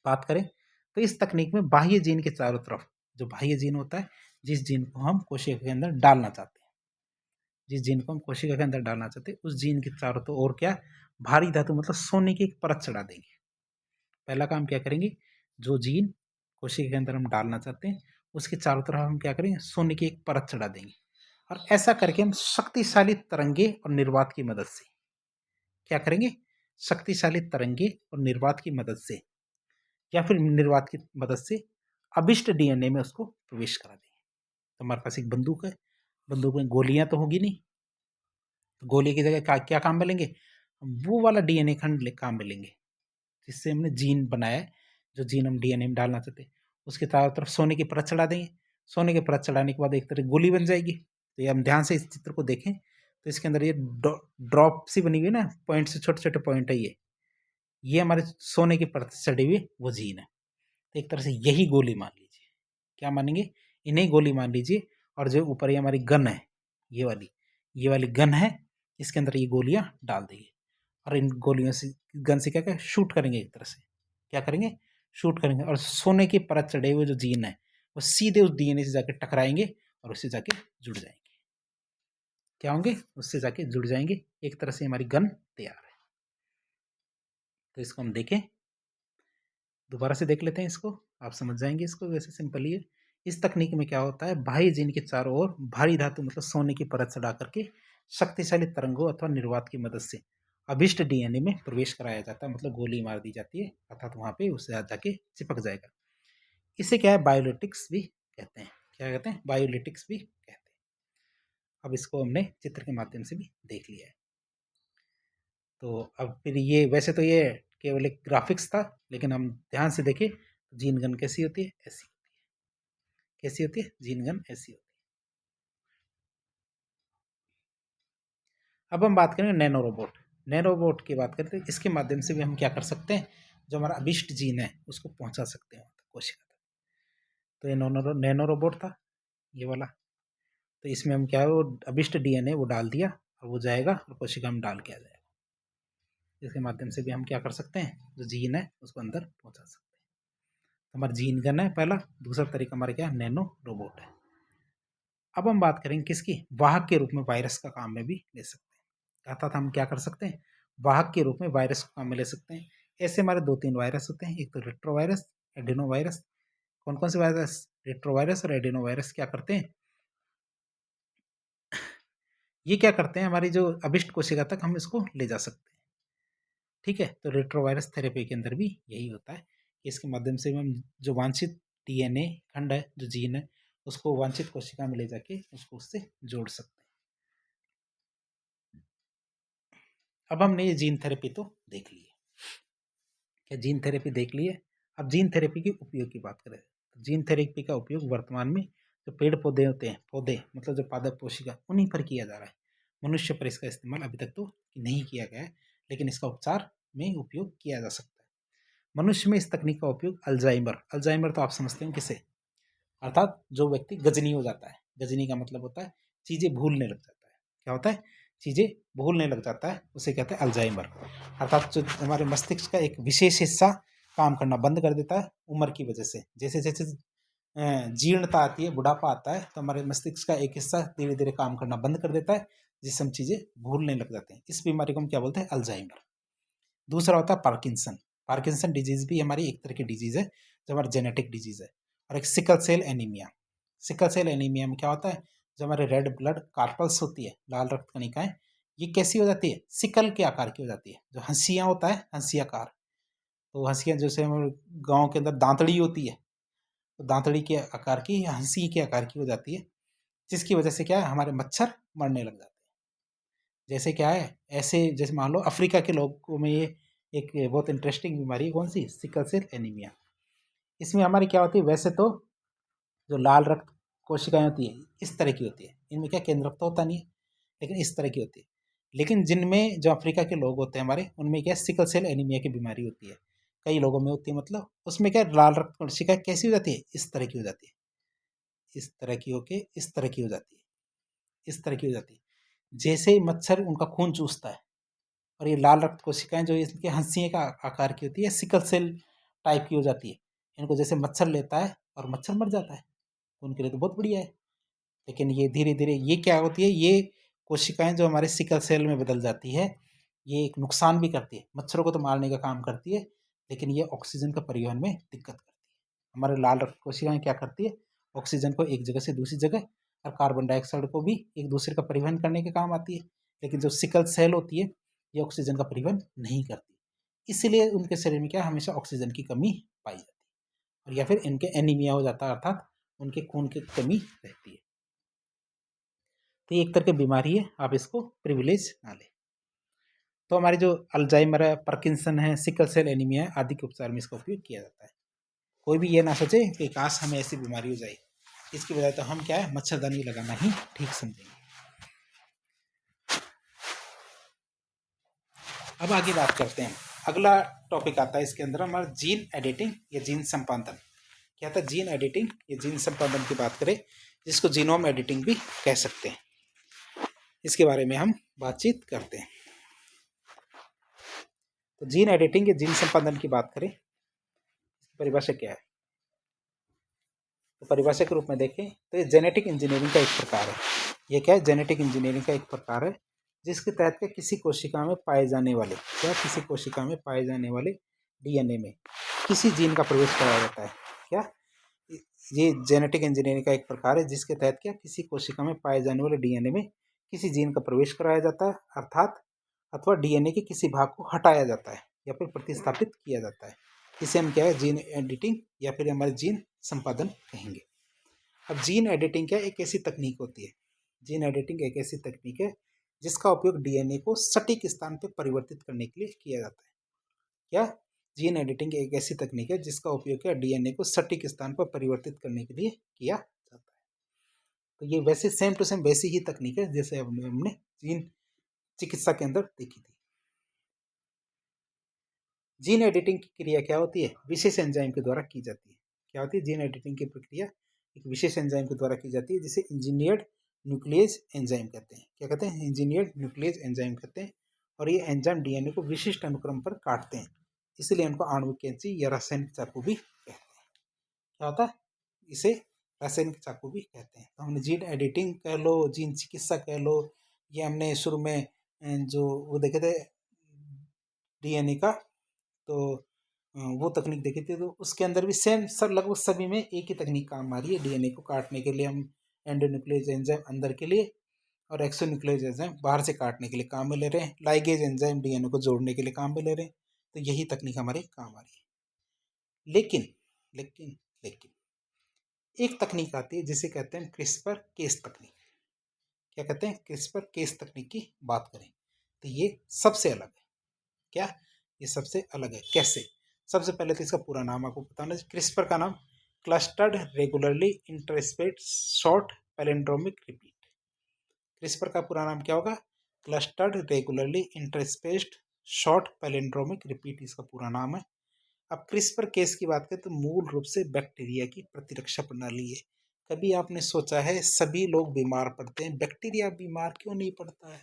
बात करें तो इस तकनीक में बाह्य जीन के चारों तरफ, जो बाह्य जीन होता है, जिस जीन को हम कोशिका के अंदर डालना चाहते हैं, जिस जीन को हम कोशिका के अंदर डालना चाहते हैं, उस जीन के चारों तो और क्या, भारी धातु मतलब सोने की एक परत चढ़ा देंगे। पहला काम क्या करेंगे, जो जीन कोशिका के अंदर हम डालना चाहते हैं उसके चारों तरफ हम क्या करेंगे, सोने की एक परत चढ़ा देंगे। और ऐसा करके हम शक्तिशाली तरंगे और निर्वात की मदद से क्या करेंगे, शक्तिशाली तरंगे और निर्वात की मदद से या फिर निर्वात की मदद से अभिष्ट डीएनए में उसको प्रवेश करा देंगे। तो हमारे पास एक बंदूक है, बंदूक में गोलियां तो होगी नहीं, तो गोली की जगह क्या काम में लेंगे, वो वाला डीएनए खंड काम में लेंगे जिससे हमने जीन बनाया है, जो जीन हम डीएनए में डालना चाहते हैं। उसके चारों तरफ सोने की परत चढ़ा देंगे। सोने की परत चढ़ाने के बाद एक तरह गोली बन जाएगी। तो ये हम ध्यान से इस चित्र को देखें तो इसके अंदर ये ड्रॉप सी बनी हुई है ना, पॉइंट से छोटे छोटे पॉइंट है, ये हमारे सोने की परत से चढ़ी हुई वो जीन है। तो एक तरह से यही गोली मान लीजिए, क्या मानेंगे, इन्हें गोली मान लीजिए। और जो ऊपर ये हमारी गन है, ये वाली गन है, इसके अंदर ये गोलियां डाल देंगे और इन गोलियों से, गन से क्या शूट करेंगे, एक तरह से क्या करेंगे, शूट करेंगे। और सोने की परत चढ़े हुए जो जीन है वो सीधे उस डीएनए से जाके टकराएंगे और उससे जाके जुड़ जाएंगे। क्या होंगे, उससे जाके जुड़ जाएंगे। एक तरह से हमारी गन तैयार है। तो इसको हम देखें, दोबारा से देख लेते हैं इसको, आप समझ जाएंगे इसको। वैसे सिंपल ही है। इस तकनीक में क्या होता है, बाह्य जीन के चारों ओर भारी धातु मतलब सोने की परत चढ़ा करके शक्तिशाली तरंगों अथवा निर्वात की मदद से अभिष्ट डीएनए में प्रवेश कराया जाता है, मतलब गोली मार दी जाती है, अर्थात वहां पे उससे जाके चिपक जाएगा। इसे क्या है, बायोलिटिक्स भी कहते हैं। क्या कहते हैं, बायोलिटिक्स भी कहते हैं। अब इसको हमने चित्र के माध्यम से भी देख लिया है। तो अब फिर ये, वैसे तो ये केवल एक ग्राफिक्स था, लेकिन हम ध्यान से देखें तो जीन गन कैसी होती है, ऐसी होती है। कैसी होती है, जीन गन ऐसी होती है। अब हम बात करेंगे नैनो रोबोट। नैनो रोबोट की बात करते हैं, इसके माध्यम से भी हम क्या कर सकते हैं, जो हमारा अभिष्ट जीन है उसको पहुंचा सकते हैं कोशिका तक। तो ये नैनो रोबोट था ये वाला। तो इसमें हम क्या है, वो अभिष्ट डीएनए वो डाल दिया और वो जाएगा और कोशिका में डाल के आ जाएगा। इसके माध्यम से भी हम क्या कर सकते हैं, जो जीन है उसको अंदर पहुंचा सकते हैं। हमारा जीन गन है पहला। दूसरा तरीका हमारा क्या है, नैनो रोबोट है। अब हम बात करेंगे किसकी, वाहक के रूप में वायरस का काम में भी ले सकते हैं। अर्थात हम क्या कर सकते हैं, वाहक के रूप में वायरस को काम में ले सकते हैं। ऐसे हमारे 2-3 वायरस होते हैं, एक तो रेट्रो वायरस, एडिनो वायरस। कौन कौन से वायरस, रेट्रो वायरस और एडिनो वायरस क्या करते हैं, ये क्या करते हैं, हमारी जो अभिष्ट कोशिका तक हम इसको ले जा सकते हैं। ठीक है, तो रेट्रोवायरस थेरेपी के अंदर भी यही होता है कि इसके माध्यम से हम जो वांछित डीएनए खंड है, जो जीन है, उसको वांछित कोशिका में ले जाके उसको उससे जोड़ सकते हैं। अब हमने ये जीन थेरेपी तो देख ली है, क्या जीन थेरेपी देख ली है। अब जीन थेरेपी के उपयोग की बात करें तो जीन थेरेपी का उपयोग वर्तमान में जो पेड़ पौधे होते हैं, पौधे मतलब जो पादप कोशिका, उन्हीं पर किया जा रहा है। मनुष्य पर इसका इस्तेमाल अभी तक तो नहीं किया गया है, लेकिन इसका उपचार में उपयोग किया जा सकता है। मनुष्य में इस तकनीक का उपयोग अल्जाइमर तो आप समझते हैं किसे, अर्थात जो व्यक्ति गजनी हो जाता है। गजनी का मतलब होता है चीजें भूलने लग जाता है। क्या होता है, चीजें भूलने लग जाता है, उसे कहते हैं अल्जाइमर। अर्थात जो हमारे मस्तिष्क का एक विशेष हिस्सा काम करना बंद कर देता है उम्र की वजह से। जैसे जैसे जीर्णता आती है, बुढ़ापा आता है, तो हमारे मस्तिष्क का एक हिस्सा धीरे धीरे काम करना बंद कर देता है, जिससे हम चीजें भूलने लग जाते हैं। इस बीमारी को हम क्या बोलते हैं, अल्जाइमर। दूसरा होता है पार्किंसन। पार्किंसन डिजीज भी हमारी एक तरह की डिजीज है, जो हमारी जेनेटिक डिजीज है। और एक sickle cell anaemia. Sickle cell anaemia में क्या होता है, जो हमारे रेड ब्लड कार्पल्स होती है, लाल रक्त कणिकाएं, ये कैसी हो जाती है, सिकल के आकार की हो जाती है। जो हंसियां होता है, हंसियाकार, तो हंसियां जैसे हमारे गाँव के अंदर दांतड़ी होती है, तो दांतड़ी के आकार की या हंसी के आकार की हो जाती है, जिसकी वजह से क्या है, हमारे मच्छर मरने लग जाते हैं। जैसे क्या है, ऐसे जैसे मान लो अफ्रीका के लोगों में ये एक बहुत इंटरेस्टिंग बीमारी है, कौन सी, सिकल सेल एनीमिया। इसमें हमारी क्या होती है, वैसे तो जो लाल रक्त कोशिकाएं होती है इस तरह की होती है, इनमें क्या केंद्रक तो होता नहीं है, लेकिन इस तरह की होती है। लेकिन जिनमें जो अफ्रीका के लोग होते हैं हमारे, उनमें क्या सिकल सेल एनीमिया की बीमारी होती है, कई लोगों में होती है। मतलब उसमें क्या लाल रक्त कोशिका कैसी हो जाती है, इस तरह की हो जाती है, इस तरह की होके इस तरह की हो जाती है, इस तरह की हो जाती है। जैसे ही मच्छर उनका खून चूसता है, और ये लाल रक्त कोशिकाएं जो इसके हंसिए का आकार की होती है, सिकल सेल टाइप की हो जाती है। इनको जैसे मच्छर लेता है और मच्छर मर जाता है, तो उनके लिए तो बहुत बढ़िया है। लेकिन ये धीरे धीरे ये क्या होती है, ये कोशिकाएं जो हमारे सिकल सेल में बदल जाती है, ये एक नुकसान भी करती है। मच्छरों को तो मारने का काम करती है, लेकिन ये ऑक्सीजन का परिवहन में दिक्कत करती है। हमारे लाल रक्त कोशिकाएं क्या करती है, ऑक्सीजन को एक जगह से दूसरी जगह और कार्बन डाइऑक्साइड को भी एक दूसरे का परिवहन करने के काम आती है। लेकिन जो सिकल सेल होती है ये ऑक्सीजन का परिवहन नहीं करती, इसलिए उनके शरीर में क्या हमेशा ऑक्सीजन की कमी पाई जाती है और या फिर इनके एनीमिया हो जाता है, अर्थात उनके खून की कमी रहती है। तो ये एक तरह की बीमारी है, आप इसको प्रिविलेज ना लें। तो हमारे जो अल्जाइमर है, पार्किंसन है, सिकल सेल एनीमिया है आदि के उपचार में इसका उपयोग किया जाता है। कोई भी ये ना सोचे कि काश हमें ऐसी बीमारी हो जाए, इसकी बजाय तो हम क्या है मच्छरदानी लगाना ही ठीक समझेंगे। अब आगे बात करते हैं, अगला टॉपिक आता है इसके अंदर हमारा जीन एडिटिंग या जीन संपादन। क्या था जीन एडिटिंग या जीन संपादन की बात करें, जिसको जीनोम एडिटिंग भी कह सकते हैं, इसके बारे में हम बातचीत करते हैं। तो जीन एडिटिंग या जीन संपादन की बात करें, परिभाषा क्या है? तो परिभाषा के रूप में देखें तो ये जेनेटिक इंजीनियरिंग का एक प्रकार है। ये क्या है? जेनेटिक इंजीनियरिंग का एक प्रकार है जिसके तहत के किसी कोशिका में पाए जाने वाले किसी कोशिका में पाए जाने वाले डीएनए में किसी जीन का प्रवेश कराया जाता है। क्या ये जेनेटिक इंजीनियरिंग का एक प्रकार है जिसके तहत क्या किसी कोशिका में पाए जाने वाले डीएनए में किसी जीन का प्रवेश कराया जाता है, अर्थात अथवा डीएनए के किसी भाग को हटाया जाता है या फिर प्रतिस्थापित किया जाता है। इसे हम क्या है जीन एडिटिंग या फिर हमारे जीन संपादन कहेंगे। अब जीन एडिटिंग क्या एक ऐसी तकनीक होती है, जीन एडिटिंग एक ऐसी तकनीक है जिसका उपयोग डीएनए को सटीक स्थान पर परिवर्तित करने के लिए किया जाता है। क्या जीन एडिटिंग एक ऐसी तकनीक है जिसका उपयोग क्या डीएनए को सटीक स्थान पर परिवर्तित करने के लिए किया जाता है। तो ये वैसे सेम टू सेम वैसी ही तकनीक है जैसे हमने जीन चिकित्सा के अंदर देखी थी। जीन एडिटिंग की क्रिया क्या होती है? विशेष एंजाइम के द्वारा की जाती है। क्या होती है? जीन एडिटिंग की प्रक्रिया एक विशेष एंजाइम के द्वारा की जाती है जिसे इंजीनियर्ड न्यूक्लियस एंजाइम कहते हैं। क्या कहते हैं? इंजीनियर्ड न्यूक्लियस एंजाइम कहते हैं। और ये एंजाइम डीएनए को विशिष्ट अनुक्रम पर काटते हैं, इसलिए इनको आणविक कैंची या रासायनिक चाकू भी कहते हैं। क्या होता है? इसे रासायनिक चाकू भी कहते हैं। तो हमने जीन एडिटिंग कह लो, जीन चिकित्सा कह लो, ये हमने शुरू में जो वो देखे थे डीएनए का, तो वो तकनीक देखी थी। तो उसके अंदर भी सेम सब लगभग सभी में एक ही तकनीक काम आ रही है। डीएनए को काटने के लिए हम एंडोन्यूक्लियस एंजाइम अंदर के लिए और एक्सोन्यूक्लियस एंजाइम बाहर से काटने के लिए काम में ले रहे हैं, लाइगेज एंजाइम डीएनए को जोड़ने के लिए काम में ले रहे हैं। तो यही तकनीक हमारे काम आ रही है। लेकिन लेकिन लेकिन एक तकनीक आती है जिसे कहते हैं क्रिस्पर केस तकनीक। क्या कहते हैं? क्रिस्पर केस तकनीक की बात करें तो ये सबसे अलग है। क्या ये सबसे अलग है? कैसे? सबसे पहले तो इसका पूरा नाम आपको बताना। क्रिस्पर का नाम clustered regularly interspaced short palindromic repeat. CRISPR का पूरा नाम क्या होगा? Clustered regularly interspaced short palindromic repeat इसका पूरा नाम है। अब क्रिस्पर केस की बात करें तो मूल रूप से बैक्टीरिया की प्रतिरक्षा प्रणाली है। कभी आपने सोचा है सभी लोग बीमार पड़ते हैं, बैक्टीरिया बीमार क्यों नहीं पड़ता है?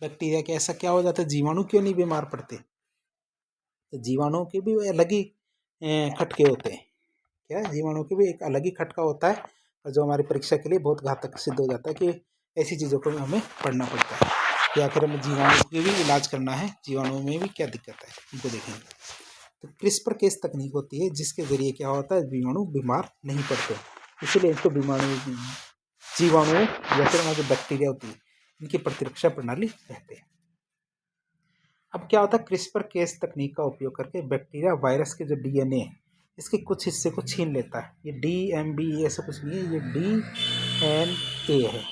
बैक्टीरिया के ऐसा क्या हो जाता है? जीवाणु क्यों नहीं बीमार पड़ते? तो जीवाणुओं के भी अलग ही खटके होते हैं। क्या जीवाणुओं के भी एक अलग ही खटका होता है और जो हमारी परीक्षा के लिए बहुत घातक सिद्ध हो जाता है कि ऐसी चीज़ों को हमें पढ़ना पड़ता है कि आखिर हमें जीवाणु की भी इलाज करना है, जीवाणुओं में भी क्या दिक्कत है उनको देखेंगे। तो क्रिस्पर केस तकनीक होती है जिसके जरिए क्या होता है जीवाणु बीमार नहीं पड़ते, इसीलिए इसको जीवाणु या फिर हमारी जो बैक्टीरिया होती है इनकी प्रतिरक्षा प्रणाली कहते हैं। अब क्या होता है? क्रिस्पर केस तकनीक का उपयोग करके बैक्टीरिया वायरस के जो डीएनए है इसके कुछ हिस्से को छीन लेता है। ये डीएमबी ऐसा कुछ नहीं है, ये डीएनए है।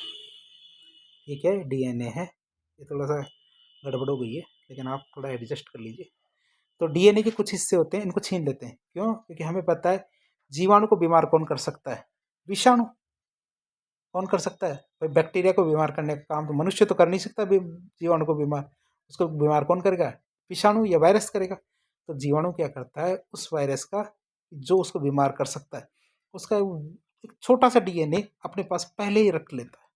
ये क्या है? डीएनए है। ये थोड़ा सा गड़बड़ हो गई है लेकिन आप थोड़ा एडजस्ट कर लीजिए। तो डीएनए के कुछ हिस्से होते हैं, इनको छीन लेते हैं। क्यों? क्योंकि हमें पता है जीवाणु को बीमार कौन कर सकता है? विषाणु। कौन कर सकता है भाई? बैक्टीरिया को बीमार करने का काम तो मनुष्य तो कर नहीं सकता जीवाणु को बीमार। उसको बीमार कौन करेगा? विषाणु या वायरस करेगा। तो जीवाणु क्या करता है? उस वायरस का जो उसको बीमार कर सकता है उसका एक छोटा सा डीएनए अपने पास पहले ही रख लेता है।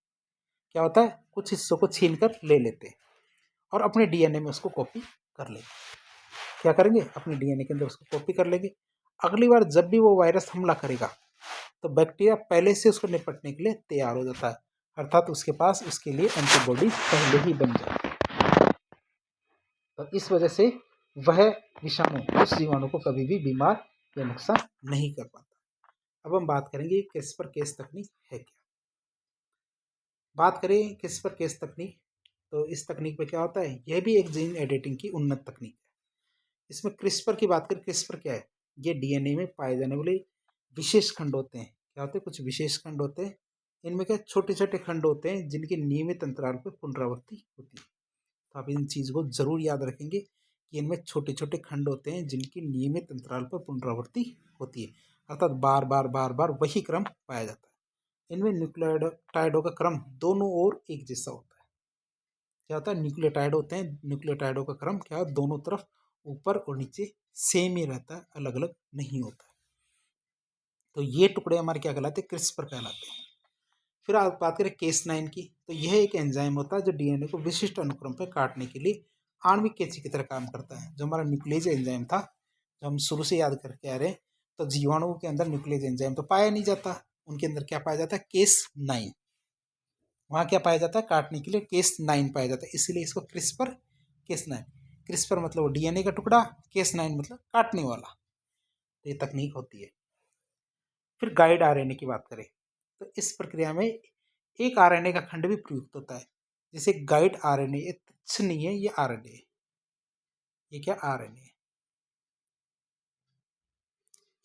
क्या होता है? कुछ हिस्सों को छीन कर ले लेते हैं और अपने डीएनए में उसको कॉपी कर लेंगे। क्या करेंगे? अपने डीएनए के अंदर उसको कॉपी कर लेंगे। अगली बार जब भी वो वायरस हमला करेगा तो बैक्टीरिया पहले से उसको निपटने के लिए तैयार हो जाता है, अर्थात उसके पास उसके लिए एंटीबॉडी पहले ही बन जाती है। तो इस वजह से वह विषाणु उस जीवाणु को कभी भी बीमार या नुकसान नहीं कर पाता। अब हम बात करेंगे क्रिस्पर केस तकनीक है क्या। बात करें क्रिस्पर केस तकनीक, तो इस तकनीक में क्या होता है, यह भी एक जीन एडिटिंग की उन्नत तकनीक है। इसमें क्रिस्पर की बात करें, क्रिस्पर क्या है, ये डीएनए में पाए जाने वाले विशेष खंड होते हैं। क्या होते हैं, कुछ विशेष खंड होते हैं। इनमें क्या छोटे छोटे खंड होते हैं जिनकी नियमित अंतराल पर पुनरावृत्ति होती है। तो आप इन चीज़ को जरूर याद रखेंगे कि इनमें छोटे छोटे खंड होते हैं जिनकी नियमित अंतराल पर पुनरावृत्ति होती है, अर्थात बार बार बार बार वही क्रम पाया जाता है। इनमें न्यूक्लियोटाइडों का क्रम दोनों ओर एक जैसा होता है। क्या होता है, न्यूक्लियोटाइड होते हैं, न्यूक्लियोटाइडों का क्रम क्या है, दोनों तरफ ऊपर और नीचे सेम ही रहता है, अलग अलग नहीं होता है। तो ये टुकड़े हमारे क्या कहलाते हैं, क्रिस्पर कहलाते हैं। फिर आप बात करें केस 9 की, तो यह एक एंजाइम होता है जो डीएनए को विशिष्ट अनुक्रम पर काटने के लिए आणविक कैंची की तरह काम करता है। जो हमारा न्यूक्लियस एंजाइम था, जो हम शुरू से याद करके आ रहे हैं, तो जीवाणुओं के अंदर न्यूक्लियस एंजाइम तो पाया नहीं जाता, उनके अंदर क्या पाया जाता है, केस 9। वहाँ क्या पाया जाता है, काटने के लिए केस 9 पाया जाता है, इसीलिए इसको क्रिस्पर केस 9। क्रिस्पर मतलब डीएनए का टुकड़ा, केस 9 मतलब काटने वाला। तो ये तकनीक होती है। फिर गाइड आरएनए की बात करें, तो इस प्रक्रिया में एक आरएनए का खंड भी प्रयुक्त होता है, जैसे गाइड आरएनए। ये तुच्छ नहीं है, ये आरएनए है। ये क्या आरएनए है,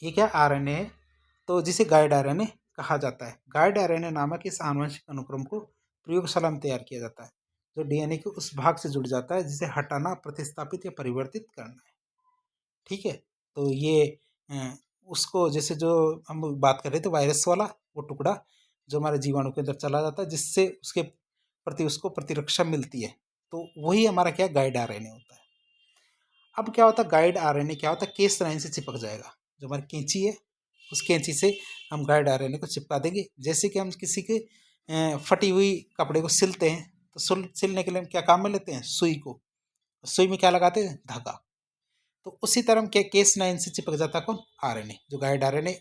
ये क्या आरएनए है, तो जिसे गाइड आरएनए कहा जाता है। गाइड आरएनए नामक इस आनुवंशिक अनुक्रम को प्रयोगशाला में तैयार किया जाता है, जो डीएनए के उस भाग से जुड़ जाता है जिसे हटाना, प्रतिस्थापित या परिवर्तित करना है। ठीक है, तो ये उसको, जैसे जो हम बात कर रहे थे वायरस वाला, वो टुकड़ा जो हमारे जीवाणु के अंदर चला जाता है जिससे उसके प्रति उसको प्रतिरक्षा मिलती है, तो वही हमारा क्या गाइड आरएनए होता है। अब क्या होता है, गाइड आरएनए क्या होता है, केस 9 से चिपक जाएगा। जो हमारी कैंची है, उस कैंची से हम गाइड आरएनए को चिपका देंगे। जैसे कि हम किसी के फटी हुई कपड़े को सिलते हैं, तो सिलने के लिए हम क्या काम में लेते हैं, सुई को। सुई में क्या लगाते हैं, धागा। तो उसी तरह के केस 9 से चिपक जाता है कौन, आरएनए। जो गाइड आरएनए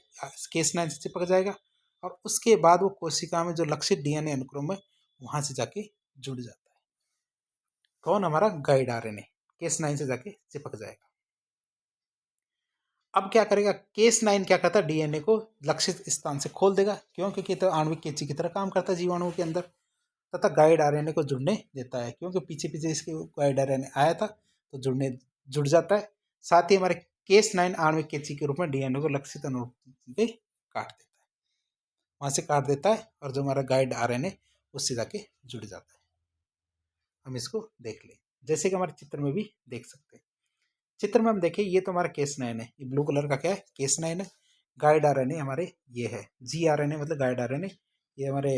केस 9 से चिपक जाएगा, और उसके बाद वो कोशिका में जो लक्षित डीएनए अनुक्रम है वहां से जाके जुड़ जाता है। कौन, हमारा गाइड आरएनए केस 9 से जाके चिपक जाएगा। अब क्या करेगा, केस 9 क्या करता है, डीएनए को लक्षित स्थान से खोल देगा। क्यों, क्योंकि तो आणविक कैंची की तरह काम करता है जीवाणुओं के अंदर। तथा गाइड आरएनए को जुड़ने देता है, क्योंकि पीछे पीछे इसके गाइड आरएनए आया था, तो जुड़ जाता है। साथ ही हमारे केस 9 आणविक कैंची के रूप में डीएनए को लक्षित अनुरूप पे काट देता है, वहां से काट देता है, और जो हमारा गाइड आरएनए उससे जाके जुड़ जाता है। हम इसको देख लें, जैसे कि हमारे चित्र में भी देख सकते हैं। चित्र में हम देखें, ये तो हमारा केस 9 है, ये ब्लू कलर का क्या है, केस 9 है। गाइड आरएनए हमारे ये है, जी आरएनए मतलब गाइड आरएनए, ये हमारे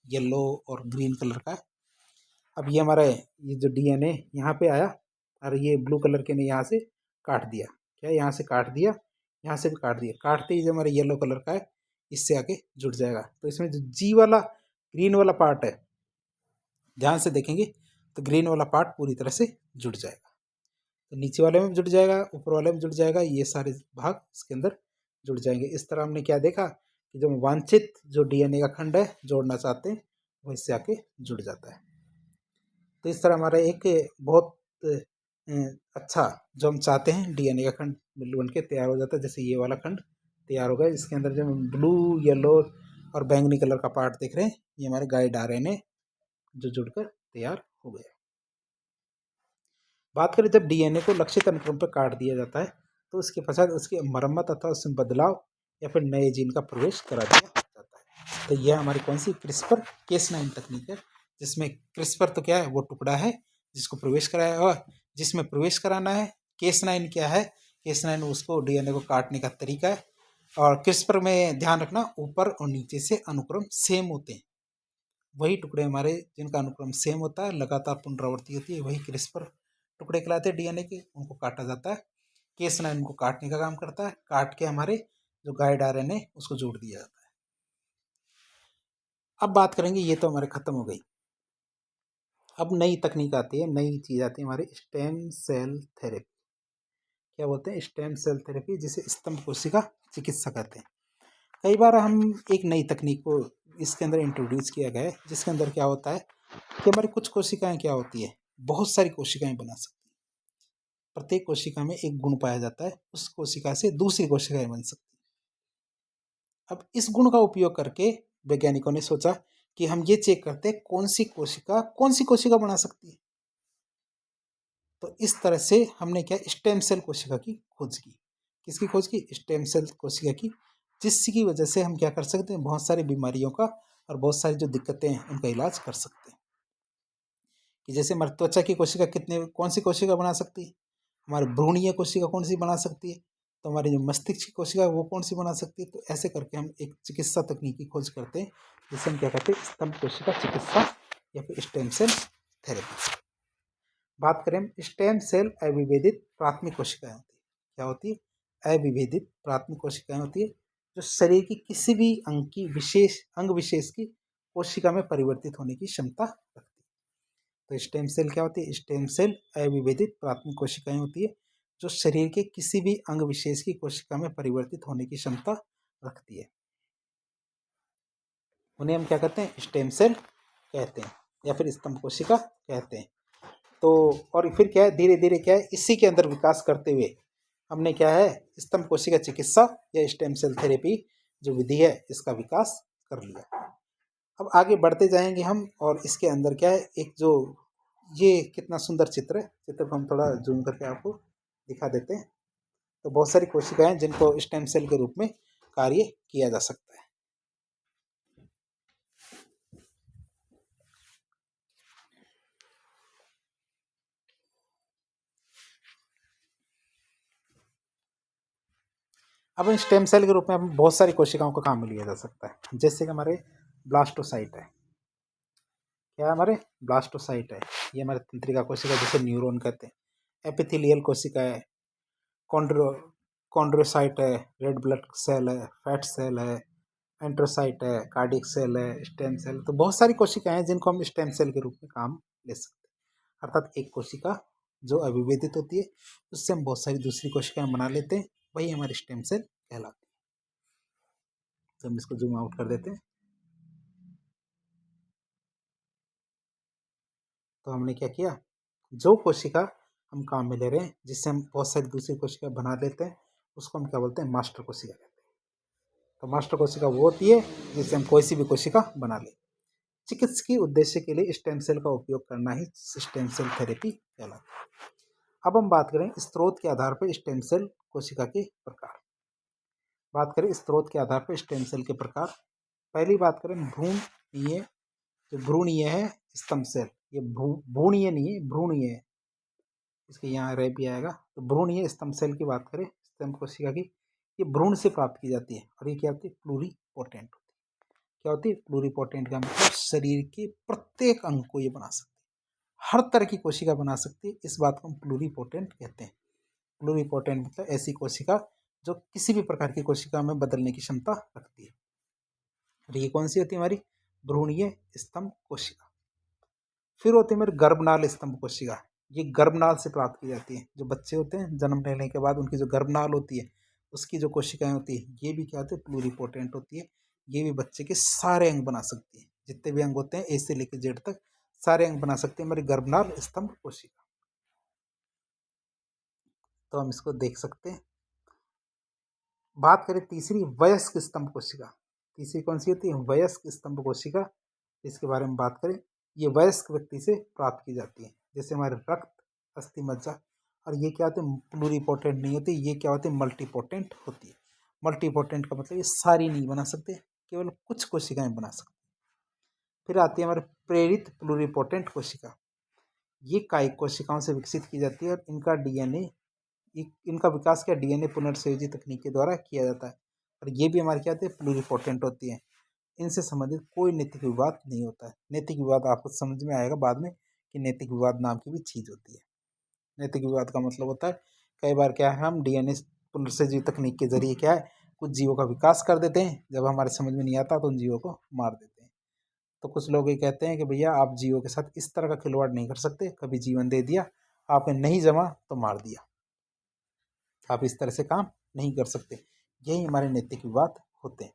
येलो और ग्रीन कलर का। अब ये हमारा ये जो डीएनए यहाँ पे आया, और ये ब्लू कलर के ने यहाँ से काट दिया। क्या, यहाँ से काट दिया, यहाँ से भी काट दिया। काटते ही जो हमारे येलो कलर का है, इससे आके जुड़ जाएगा। तो इसमें जो जी वाला ग्रीन वाला पार्ट है, ध्यान से देखेंगे तो ग्रीन वाला पार्ट पूरी तरह से जुड़ जाएगा। तो नीचे वाले में भी जुड़ जाएगा, ऊपर वाले में जुड़ जाएगा, ये सारे भाग इसके अंदर जुड़ जाएंगे। इस तरह हमने क्या देखा कि जो वांछित जो डीएनए का खंड है जोड़ना चाहते हैं, वो इससे आके जुड़ जाता है। तो इस तरह हमारा एक बहुत अच्छा, जो हम चाहते हैं डीएनए का खंड बन के तैयार हो जाता है। जैसे ये वाला खंड तैयार हो गया, इसके अंदर जो ब्लू, येलो और बैंगनी कलर का पार्ट देख रहे हैं, ये हमारे गाइड आरएनए जो जुड़कर तैयार हो गया। बात करें, जब डीएनए को लक्षित अनुक्रम पर काट दिया जाता है, तो उसके पश्चात उसकी मरम्मत अथवा उसमें बदलाव या फिर नए जीन का प्रवेश करा दिया जाता है। तो यह हमारी कौन सी, क्रिस्पर केस 9 तकनीक है, जिसमें क्रिस्पर तो क्या है, वो टुकड़ा है जिसको प्रवेश कराया, और जिसमें प्रवेश कराना है। केस 9 क्या है, केस 9 उसको डीएनए को काटने का तरीका है। और क्रिस्पर में ध्यान रखना, ऊपर और नीचे से अनुक्रम सेम होते हैं। वही टुकड़े हमारे जिनका अनुक्रम सेम होता है, लगातार पुनरावृत्ति होती है, वही क्रिस्पर टुकड़े कहलाते हैं डीएनए के, उनको काटा जाता है। केस 9 उनको काटने का काम करता है, काट के हमारे जो गाइड आरएनए उसको जोड़ दिया जाता है। अब बात करेंगे, ये तो हमारे खत्म हो गई। अब नई तकनीक आती है, नई चीज आती है हमारी स्टेम सेल थेरेपी। क्या बोलते हैं, स्टेम सेल थेरेपी, जिसे स्तंभ कोशिका चिकित्सा कहते हैं। कई बार हम एक नई तकनीक को इसके अंदर इंट्रोड्यूस किया गया है, जिसके अंदर क्या होता है कि हमारी कुछ कोशिकाएं क्या होती है, बहुत सारी कोशिकाएं बना सकती है। प्रत्येक कोशिका में एक गुण पाया जाता है, उस कोशिका से दूसरी कोशिकाएं बन सकती है। अब इस गुण का उपयोग करके वैज्ञानिकों ने सोचा कि हम ये चेक करते हैं कौन सी कोशिका बना सकती है। तो इस तरह से हमने क्या स्टेम सेल कोशिका की खोज की। किसकी खोज की? स्टेम सेल कोशिका की, जिसकी वजह से हम क्या कर सकते हैं, बहुत सारी बीमारियों का और बहुत सारी जो दिक्कतें हैं उनका इलाज कर सकते हैं। कि जैसे हमारी त्वचा की कोशिका कौन सी कोशिका बना सकती है, हमारी भ्रूणीय कोशिका कौन सी बना सकती है, तो हमारी जो मस्तिष्क की कोशिका है वो कौन सी बना सकती है। तो ऐसे करके हम एक चिकित्सा तकनीक की खोज करते हैं, जिसे हम क्या कहते हैं, स्तंभ कोशिका चिकित्सा या फिर स्टेम सेल थेरेपी। बात करें स्टेम सेल अविभेदित प्राथमिक कोशिकाएं होती है। क्या होती है? अविभेदित प्राथमिक कोशिकाएं होती है, जो शरीर की किसी भी अंग विशेष की कोशिका में परिवर्तित होने की क्षमता रखती है। तो स्टेम सेल क्या होती है? स्टेम सेल अविभेदित प्राथमिक कोशिकाएं होती है, जो शरीर के किसी भी अंग विशेष की कोशिका में परिवर्तित होने की क्षमता रखती है। उन्हें हम क्या कहते हैं? स्टेम सेल कहते हैं या फिर स्तंभ कोशिका कहते हैं। तो और फिर क्या है, धीरे धीरे क्या है, इसी के अंदर विकास करते हुए हमने क्या है, स्तंभ कोशिका चिकित्सा या स्टेम सेल थेरेपी जो विधि है इसका विकास कर लिया। अब आगे बढ़ते जाएंगे हम, और इसके अंदर क्या है, एक जो ये कितना सुंदर चित्र है, चित्र को हम थोड़ा जूम करके आपको दिखा देते हैं। तो बहुत सारी कोशिकाएं जिनको स्टेम सेल के रूप में कार्य किया जा सकता है। अब स्टेम सेल के रूप में हम बहुत सारी कोशिकाओं को काम में लिया जा सकता है, जैसे कि हमारे ब्लास्टोसाइट है। क्या है? हमारे ब्लास्टोसाइट है, ये हमारे तंत्रिका कोशिका जिसे न्यूरॉन कहते हैं। एपिथेलियल कोशिका है, कॉन्ड्रो कॉन्ड्रोसाइट है, रेड ब्लड सेल है, फैट सेल है, एंट्रोसाइट है, कार्डियक सेल है, स्टेम सेल। तो बहुत सारी कोशिकाएं हैं जिनको हम स्टेम सेल के रूप में काम ले सकते हैं। अर्थात एक कोशिका जो अविभेदित होती है, उससे हम बहुत सारी दूसरी कोशिकाएं बना लेते हैं, वही हमारी स्टेम सेल कहलाती है। तो हम इसको जूम आउट कर देते हैं। तो हमने क्या किया, जो कोशिका हम काम में ले रहे हैं, जिससे हम बहुत सारी दूसरी कोशिका बना लेते हैं, उसको हम क्या बोलते हैं? मास्टर कोशिका कहते हैं। तो मास्टर कोशिका वो होती है जिससे हम कोई सी भी कोशिका बना ले। चिकित्सकीय उद्देश्य के लिए स्टेम सेल का उपयोग करना ही स्टेम सेल थेरेपी कहलाता है। अब हम बात करें स्रोत के आधार पर स्टेम सेल कोशिका के प्रकार। बात करें स्रोत के आधार पर स्टेम सेल के प्रकार। पहली बात करें भ्रूणीय, जो भ्रूणीय है स्तंभ सेल, ये भ्रूणीय नहीं है, भ्रूणीय है, इसके यहाँ रे भी आएगा। तो भ्रूणीय स्तंभ सेल की बात करें, स्तंभ कोशिका की, ये भ्रूण से प्राप्त की जाती है, और ये क्या होती है? प्लूरीपोटेंट होती है। क्या होती है? प्लूरीपोटेंट का मतलब शरीर के प्रत्येक अंग को ये बना सकती है, हर तरह की कोशिका बना सकती है। इस बात को हम प्लूरीपोटेंट कहते हैं। प्लूरीपोटेंट मतलब ऐसी कोशिका जो किसी भी प्रकार की कोशिका में बदलने की क्षमता रखती है। और ये कौन सी होती है? हमारी भ्रूणीय स्तंभ कोशिका। फिर होती है मेरे गर्भनाल स्तंभ कोशिका। ये गर्भनाल से प्राप्त की जाती है। जो बच्चे होते हैं जन्म लेने के बाद उनकी जो गर्भनाल होती है, उसकी जो कोशिकाएं होती है, ये भी क्या होती है? प्लूरीपोटेंट होती है। ये भी बच्चे के सारे अंग बना सकती है, जितने भी अंग होते हैं ए से लेकर जेड तक सारे अंग बना सकते हैं हमारी गर्भनाल स्तंभ कोशिका। तो हम इसको देख सकते हैं। बात करें तीसरी, वयस्क स्तंभ कोशिका। तीसरी कौन सी होती है? वयस्क स्तंभ कोशिका। इसके बारे में बात करें, ये वयस्क व्यक्ति से प्राप्त की जाती है, जैसे हमारे रक्त, अस्थि मज्जा। और ये क्या होते हैं? प्लूरीपोटेंट नहीं होती, ये क्या होती है? मल्टीपोटेंट होती है। मल्टीपोटेंट का मतलब ये सारी नहीं बना सकते, केवल कुछ कोशिकाएं बना सकते। फिर आती है हमारे प्रेरित प्लूरीपोटेंट कोशिका। ये कायिक कोशिकाओं से विकसित की जाती है, और इनका विकास क्या डीएनए पुनर्संयोजी तकनीक के द्वारा किया जाता है। और ये भी हमारे क्या होती है? प्लूरीपोटेंट होती है। इनसे संबंधित कोई नैतिक विवाद नहीं होता है। नैतिक विवाद आपको समझ में आएगा बाद में कि नैतिक विवाद नाम की भी चीज़ होती है। नैतिक विवाद का मतलब होता है, कई बार क्या है, हम डीएनए पुनर्संयोजी तकनीक के जरिए क्या है, कुछ जीवों का विकास कर देते हैं, जब हमारे समझ में नहीं आता तो उन जीवों को मार देते हैं। तो कुछ लोग ये कहते हैं कि भैया आप जीवों के साथ इस तरह का खिलवाड़ नहीं कर सकते, कभी जीवन दे दिया, आपने नहीं जमा तो मार दिया, आप इस तरह से काम नहीं कर सकते। यही हमारे नैतिक विवाद होते हैं।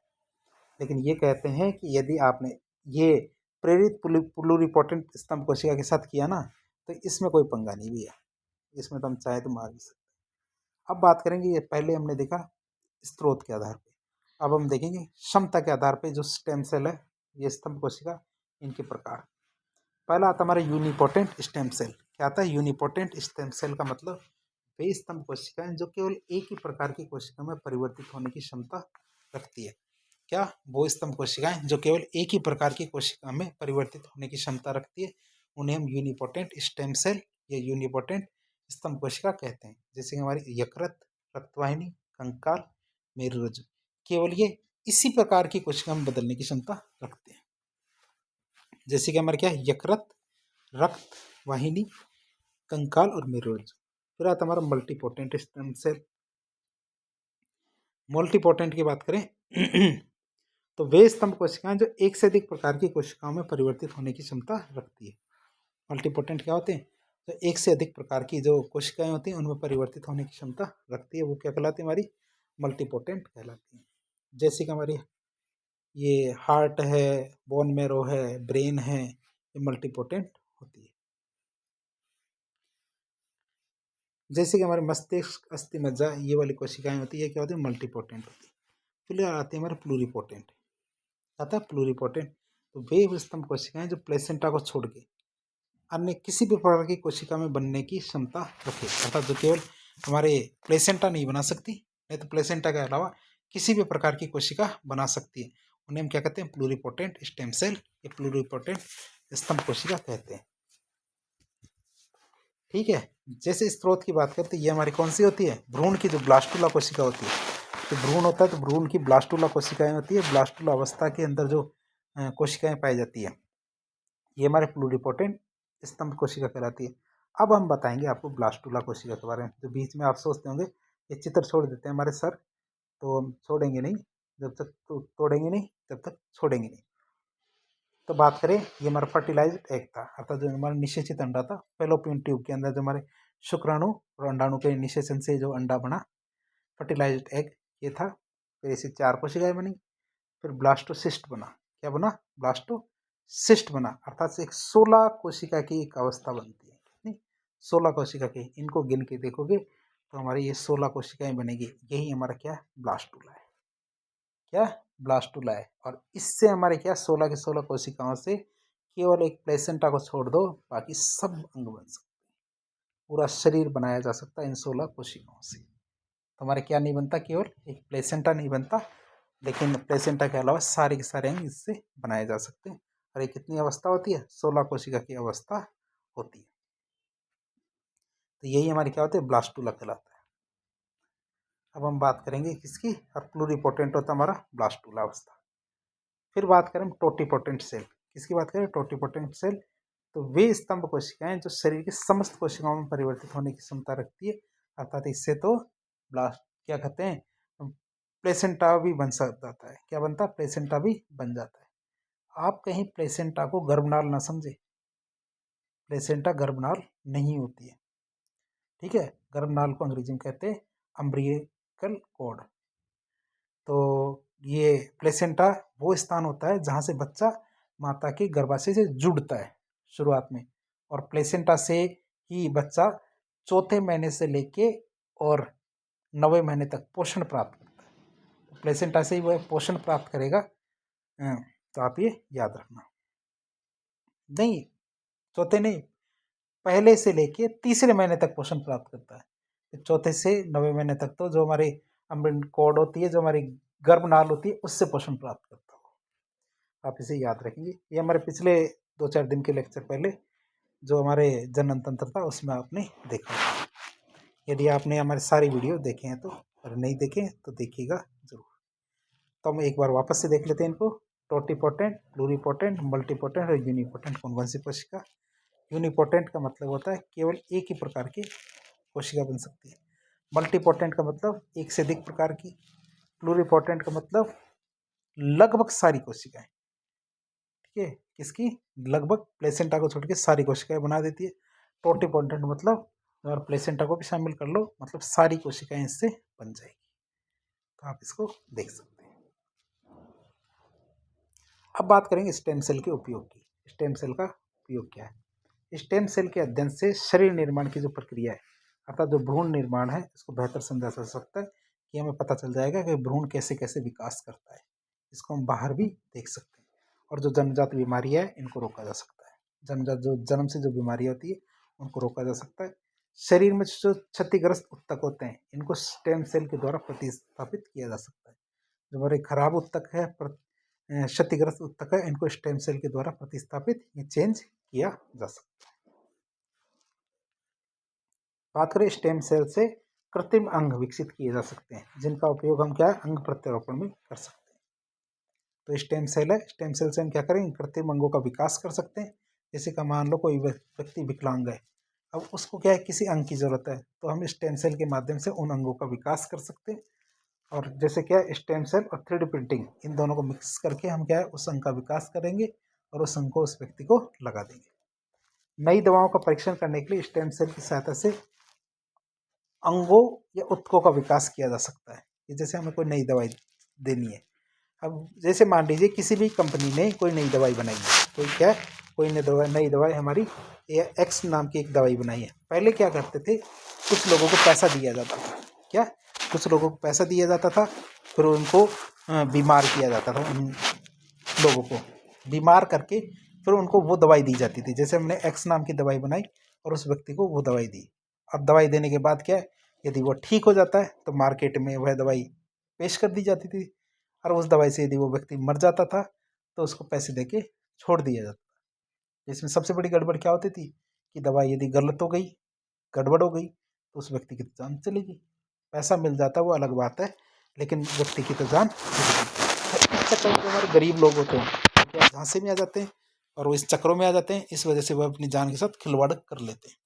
लेकिन ये कहते हैं कि यदि आपने ये प्रेरित प्लूरीपोटेंट स्तंभ कोशिका के साथ किया ना, तो इसमें कोई पंगा नहीं भी है, इसमें तो हम चाहे तो मार भी सकते हैं। अब बात करेंगे, ये पहले हमने देखा स्रोत के आधार पे, अब हम देखेंगे क्षमता के आधार पे। जो स्टेम सेल है, ये स्तंभ कोशिका, इनके प्रकार। पहला आता हमारा यूनिपोटेंट स्टेम सेल। क्या आता है यूनिपोटेंट स्टेम सेल का मतलब वे स्तंभ कोशिकाएं जो केवल एक ही प्रकार की कोशिका में परिवर्तित होने की क्षमता रखती है। क्या? वो स्तंभ कोशिकाएं जो केवल एक ही प्रकार की कोशिका में परिवर्तित होने की क्षमता रखती है उन्हें हम यूनिपोटेंट स्टेम सेल या यूनिपोटेंट स्तंभ कोशिका कहते हैं। जैसे कि हमारी यकृत, रक्तवाहिनी, कंकाल, मेरुरज्जु, केवल ये इसी प्रकार की कोशिका में बदलने की क्षमता रखते हैं। जैसे कि हमारे क्या है यकृत, रक्त वाहिनी, कंकाल और मेरुरज्जु। फिर आता हमारा मल्टीपोटेंट स्टेम सेल। मल्टीपोटेंट की बात करें तो वे स्तंभ कोशिकाएं जो एक से अधिक प्रकार की कोशिकाओं में परिवर्तित होने की क्षमता रखती है। मल्टीपोटेंट क्या होते हैं? तो एक से अधिक प्रकार की जो कोशिकाएं होती हैं उनमें परिवर्तित होने की क्षमता रखती है, वो क्या कहलाती है? हमारी मल्टीपोटेंट कहलाती है। जैसे कि हमारी ये हार्ट है, बोन मैरो है, ब्रेन है, ये मल्टीपोटेंट होती है। जैसे कि हमारे मस्तिष्क, अस्थि मज्जा, ये वाली कोशिकाएं होती है, क्या होती है? मल्टीपोटेंट होती है। फिर आती है हमारे प्लूरीपोटेंट। आता है प्लूरीपोटेंट तो वे स्तंभ कोशिकाएं जो प्लेसेंटा को छोड़ के अन्य किसी भी प्रकार की कोशिका में बनने की क्षमता रखे, अर्थात जो केवल हमारे प्लेसेंटा नहीं बना सकती, नहीं तो प्लेसेंटा के अलावा किसी भी प्रकार की कोशिका बना सकती है, उन्हें हम क्या कहते हैं? प्लूरीपोटेंट स्टेम सेल या प्लूरीपोटेंट स्तंभ कोशिका कहते हैं। ठीक है। जैसे स्त्रोत की बात करते हैं, ये हमारी कौन सी होती है? भ्रूण की जो ब्लास्टुला कोशिका होती है। तो भ्रूण होता है तो भ्रूण की ब्लास्टुला कोशिकाएं होती है। ब्लास्टुला अवस्था के अंदर जो कोशिकाएं पाई जाती है ये हमारे प्लूरीपोटेंट स्तंभ कोशिका कहलाती है। अब हम बताएंगे आपको ब्लास्टुला कोशिका के बारे में। तो बीच में आप सोचते होंगे ये चित्र छोड़ देते हैं हमारे सर, तो हम छोड़ेंगे नहीं, जब तक तो तोड़ेंगे नहीं तब तक छोड़ेंगे नहीं। तो बात करें, ये हमारा फर्टिलाइज्ड एग था, अर्थात जो हमारा निषेचित अंडा था। फेलोपियन ट्यूब के अंदर जो हमारे शुक्राणु और अंडाणु के निषेचन से जो अंडा बना, फर्टिलाइज्ड एग ये था। फिर ऐसी 4 कोशिकाएं बनी। फिर ब्लास्टोसिस्ट बना। क्या बना? ब्लास्टोसिस्ट बना, अर्थात से एक 16 कोशिका की एक अवस्था बनती है। कितनी? 16 कोशिका की। इनको गिन के देखोगे तो हमारी ये 16 कोशिकाएं बनेगी। यही हमारा क्या है? ब्लास्टुला है। क्या? ब्लास्टुला है। और इससे हमारे क्या 16 के 16 कोशिकाओं से केवल एक प्लेसेंटा को छोड़ दो, बाकी सब अंग बन सकते हैं। पूरा शरीर बनाया जा सकता है इन 16 कोशिकाओं से। तो हमारे क्या नहीं बनता? केवल एक प्लेसेंटा नहीं बनता, लेकिन प्लेसेंटा के अलावा सारे के सारे अंग इससे बनाए जा सकते हैं। और ये कितनी अवस्था होती है? 16 कोशिका की अवस्था होती है। तो यही हमारी क्या होती है? ब्लास्टुला कहलाता है। अब हम बात करेंगे किसकी? और प्लूरीपोटेंट होता है हमारा ब्लास्टुला अवस्था। फिर बात करें टोटीपोटेंट सेल। किसकी बात करें? Totipotent cell. तो वे स्तंभ कोशिकाएं जो शरीर की समस्त कोशिकाओं में परिवर्तित होने की क्षमता रखती है, अर्थात इससे तो ब्लास्ट क्या कहते हैं? प्लेसेंटा भी बन जाता है। क्या बनता है? प्लेसेंटा भी बन जाता है। आप कहीं प्लेसेंटा को गर्भनाल ना समझे, प्लेसेंटा गर्भनाल नहीं होती है। ठीक है। गर्भनाल को अंग्रेजी में कहते हैं अम्ब्रिकल कॉर्ड। तो ये प्लेसेंटा वो स्थान होता है जहाँ से बच्चा माता के गर्भाशय से जुड़ता है शुरुआत में, और प्लेसेंटा से ही बच्चा चौथे महीने से लेके और 9वें महीने तक पोषण प्राप्त करता है। तो प्लेसेंटा से ही वह पोषण प्राप्त करेगा। तो आप ये याद रखना। नहीं, चौथे नहीं, पहले से लेके तीसरे महीने तक पोषण प्राप्त करता है। तो चौथे से 9वें महीने तक तो जो हमारी अम्बिन कॉर्ड होती है, जो हमारी गर्भनाल होती है, उससे पोषण प्राप्त करता है। आप इसे याद रखेंगे। ये हमारे पिछले 2-4 दिन के लेक्चर पहले जो हमारे जनन तंत्र था उसमें आपने देखा। यदि आपने हमारे सारी वीडियो देखे हैं तो, और नहीं देखे तो देखिएगा जरूर। तो हम एक बार वापस से देख लेते हैं इनको। टोटीपोटेंट, प्लूरीपोटेंट, मल्टीपोटेंट और यूनिपोटेंट कौन कौन सी कोशिका। यूनिपोटेंट का मतलब होता है केवल एक ही प्रकार की कोशिका बन सकती है। मल्टीपोटेंट का मतलब एक से अधिक प्रकार की। प्लूरीपोटेंट का मतलब लगभग सारी कोशिकाएं। ठीक है। किसकी? लगभग प्लेसेंटा को छोड़ के सारी कोशिकाएं बना देती है। टोटीपोटेंट मतलब अगर प्लेसेंटा को भी शामिल कर लो, मतलब सारी कोशिकाएं इससे बन जाएगी। तो आप इसको देख सकते हैं। अब बात करेंगे स्टेम सेल के उपयोग की। स्टेम सेल का उपयोग क्या है? स्टेम सेल के अध्ययन से शरीर निर्माण की जो प्रक्रिया है, अर्थात जो भ्रूण निर्माण है, इसको बेहतर समझा जा सकता है। कि हमें पता चल जाएगा कि भ्रूण कैसे कैसे विकास करता है। इसको हम बाहर भी देख सकते हैं। और जो जन्मजात बीमारी है इनको रोका जा सकता है। जन्मजात जो जन्म से जो बीमारी होती है उनको रोका जा सकता है। शरीर में जो क्षतिग्रस्त ऊतक होते हैं इनको स्टेम सेल के द्वारा प्रतिस्थापित किया जा सकता है। जो हमारे खराब ऊतक है, क्षतिग्रस्त ऊतक है, इनको स्टेम सेल के द्वारा प्रतिस्थापित या चेंज किया जा सकता है। बात करें स्टेम सेल से कृत्रिम अंग विकसित किए जा सकते हैं, जिनका उपयोग हम क्या है अंग प्रत्यारोपण में कर सकते हैं। तो स्टेम सेल है, स्टेम सेल से हम क्या करेंगे कृत्रिम अंगों का विकास कर सकते हैं। जैसे कि मान लो कोई व्यक्ति विकलांग है, अब उसको क्या है किसी अंग की जरूरत है, तो हम स्टेम सेल के माध्यम से उन अंगों का विकास कर सकते हैं। और जैसे क्या है स्टेम सेल और 3D प्रिंटिंग इन दोनों को मिक्स करके हम क्या है उस अंग का विकास करेंगे और उस अंग को उस व्यक्ति को लगा देंगे। नई दवाओं का परीक्षण करने के लिए स्टेम सेल की सहायता से अंगों या ऊतकों का विकास किया जा सकता है। कि जैसे हमें कोई नई दवाई देनी है, अब जैसे मान लीजिए किसी भी कंपनी ने कोई नई दवाई बनाई है, कोई क्या है कोई नई दवाई हमारी एक्स नाम की एक दवाई बनाई है। पहले क्या करते थे, कुछ लोगों को पैसा दिया जाता था, क्या कुछ लोगों को पैसा दिया जाता था, फिर उनको बीमार किया जाता था। उन लोगों को बीमार करके फिर उनको वो दवाई दी जाती थी। जैसे हमने एक्स नाम की दवाई बनाई और उस व्यक्ति को वो दवाई दी। अब दवाई देने के बाद क्या है, यदि वो ठीक हो जाता है तो मार्केट में वह दवाई पेश कर दी जाती थी, और उस दवाई से यदि वो व्यक्ति मर जाता था तो उसको पैसे देके छोड़ दिया जाता था। इसमें सबसे बड़ी गड़बड़ क्या होती थी कि दवाई यदि गलत हो गई, गड़बड़ हो गई, तो उस व्यक्ति की तो जान चली गई। पैसा मिल जाता वो अलग बात है, लेकिन व्यक्ति की तो जान चली गई। तो इस चक्कर में हमारे गरीब लोग होते हैं तो क्या झांसे में आ जाते हैं और वो इस चक्रों में आ जाते हैं, इस वजह से वो अपनी जान के साथ खिलवाड़ कर लेते हैं।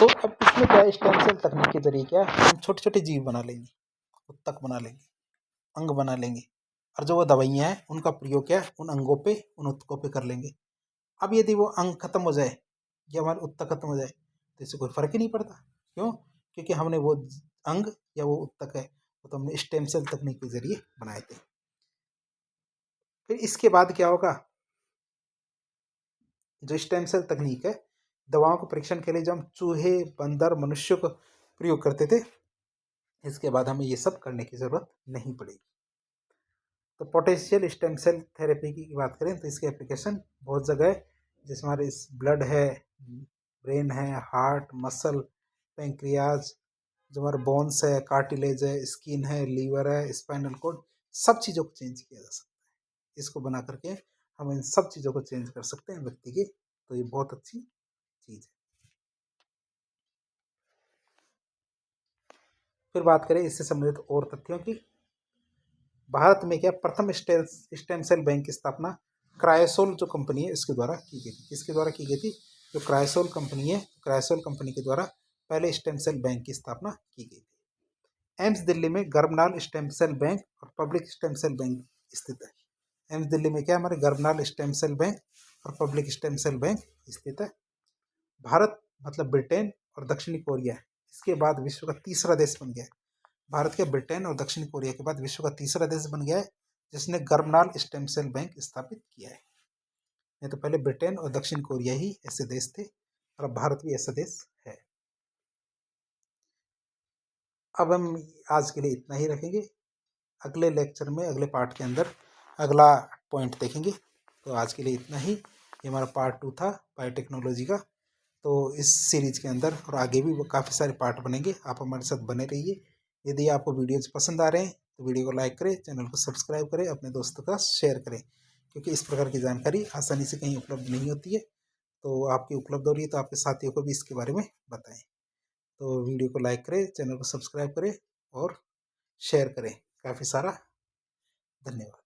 तो अब इसमें क्या है स्टेम सेल तकनीक के जरिए क्या है हम छोटे छोटे जीव बना लेंगे, ऊतक बना लेंगे, अंग बना लेंगे, और जो वो दवाइयाँ हैं उनका प्रयोग क्या है उन अंगों पे उन ऊतकों पे कर लेंगे। अब यदि वो अंग खत्म हो जाए या हमारे ऊतक खत्म हो जाए तो इससे कोई फर्क ही नहीं पड़ता। क्यों? क्योंकि हमने वो अंग या वो ऊतक है वो तो हमने स्टेम सेल तकनीक के जरिए बनाए थे। फिर इसके बाद क्या होगा, जो स्टेम सेल तकनीक है दवाओं के परीक्षण के लिए जो हम चूहे, बंदर, मनुष्यों को प्रयोग करते थे, इसके बाद हमें ये सब करने की जरूरत नहीं पड़ेगी। तो पोटेंशियल स्टेम सेल थेरेपी की बात करें तो इसके एप्लीकेशन बहुत जगह है। जैसे हमारे इस ब्लड है, ब्रेन है, हार्ट, मसल, पेंक्रियाज, जो हमारे बोन्स है, कार्टिलेज है, स्किन है, लीवर है, स्पाइनल कोड, सब चीज़ों को चेंज किया जा सकता है। इसको बना करके हम इन सब चीज़ों को चेंज कर सकते हैं व्यक्ति की। तो ये बहुत अच्छी चीज़ है। फिर बात करें इससे संबंधित और तथ्यों की। भारत में क्या प्रथम स्टेम सेल बैंक की स्थापना क्रायोसोल जो कंपनी है इसके द्वारा की गई थी। किसके द्वारा की गई थी? जो क्रायोसोल कंपनी है, क्रायोसोल कंपनी के द्वारा पहले स्टेम सेल बैंक की स्थापना की गई थी। एम्स दिल्ली में गर्भनाल स्टेम सेल बैंक और पब्लिक स्टेम सेल बैंक स्थित है। एम्स दिल्ली में क्या हमारे गर्भनाल स्टेम सेल बैंक और पब्लिक स्टेम सेल बैंक स्थित है। भारत मतलब ब्रिटेन और दक्षिणी कोरिया इसके बाद विश्व का तीसरा देश बन गया है। भारत के ब्रिटेन और दक्षिण कोरिया के बाद विश्व का तीसरा देश बन गया है जिसने गर्भनाल स्टेम सेल बैंक स्थापित किया है। नहीं तो पहले ब्रिटेन और दक्षिण कोरिया ही ऐसे देश थे और अब भारत भी ऐसा देश है। अब हम आज के लिए इतना ही रखेंगे। अगले लेक्चर में अगले पार्ट के अंदर अगला पॉइंट देखेंगे। तो आज के लिए इतना ही। ये हमारा पार्ट 2 था बायोटेक्नोलॉजी का। तो इस सीरीज के अंदर और आगे भी काफ़ी सारे पार्ट बनेंगे, आप हमारे साथ बने रहिए। यदि आपको वीडियोज़ पसंद आ रहे हैं तो वीडियो को लाइक करें, चैनल को सब्सक्राइब करें, अपने दोस्तों का शेयर करें, क्योंकि इस प्रकार की जानकारी आसानी से कहीं उपलब्ध नहीं होती है। तो आपकी उपलब्ध हो रही है तो आपके साथियों को भी इसके बारे में बताएं। तो वीडियो को लाइक करें, चैनल को सब्सक्राइब करें और शेयर करें। काफ़ी सारा धन्यवाद।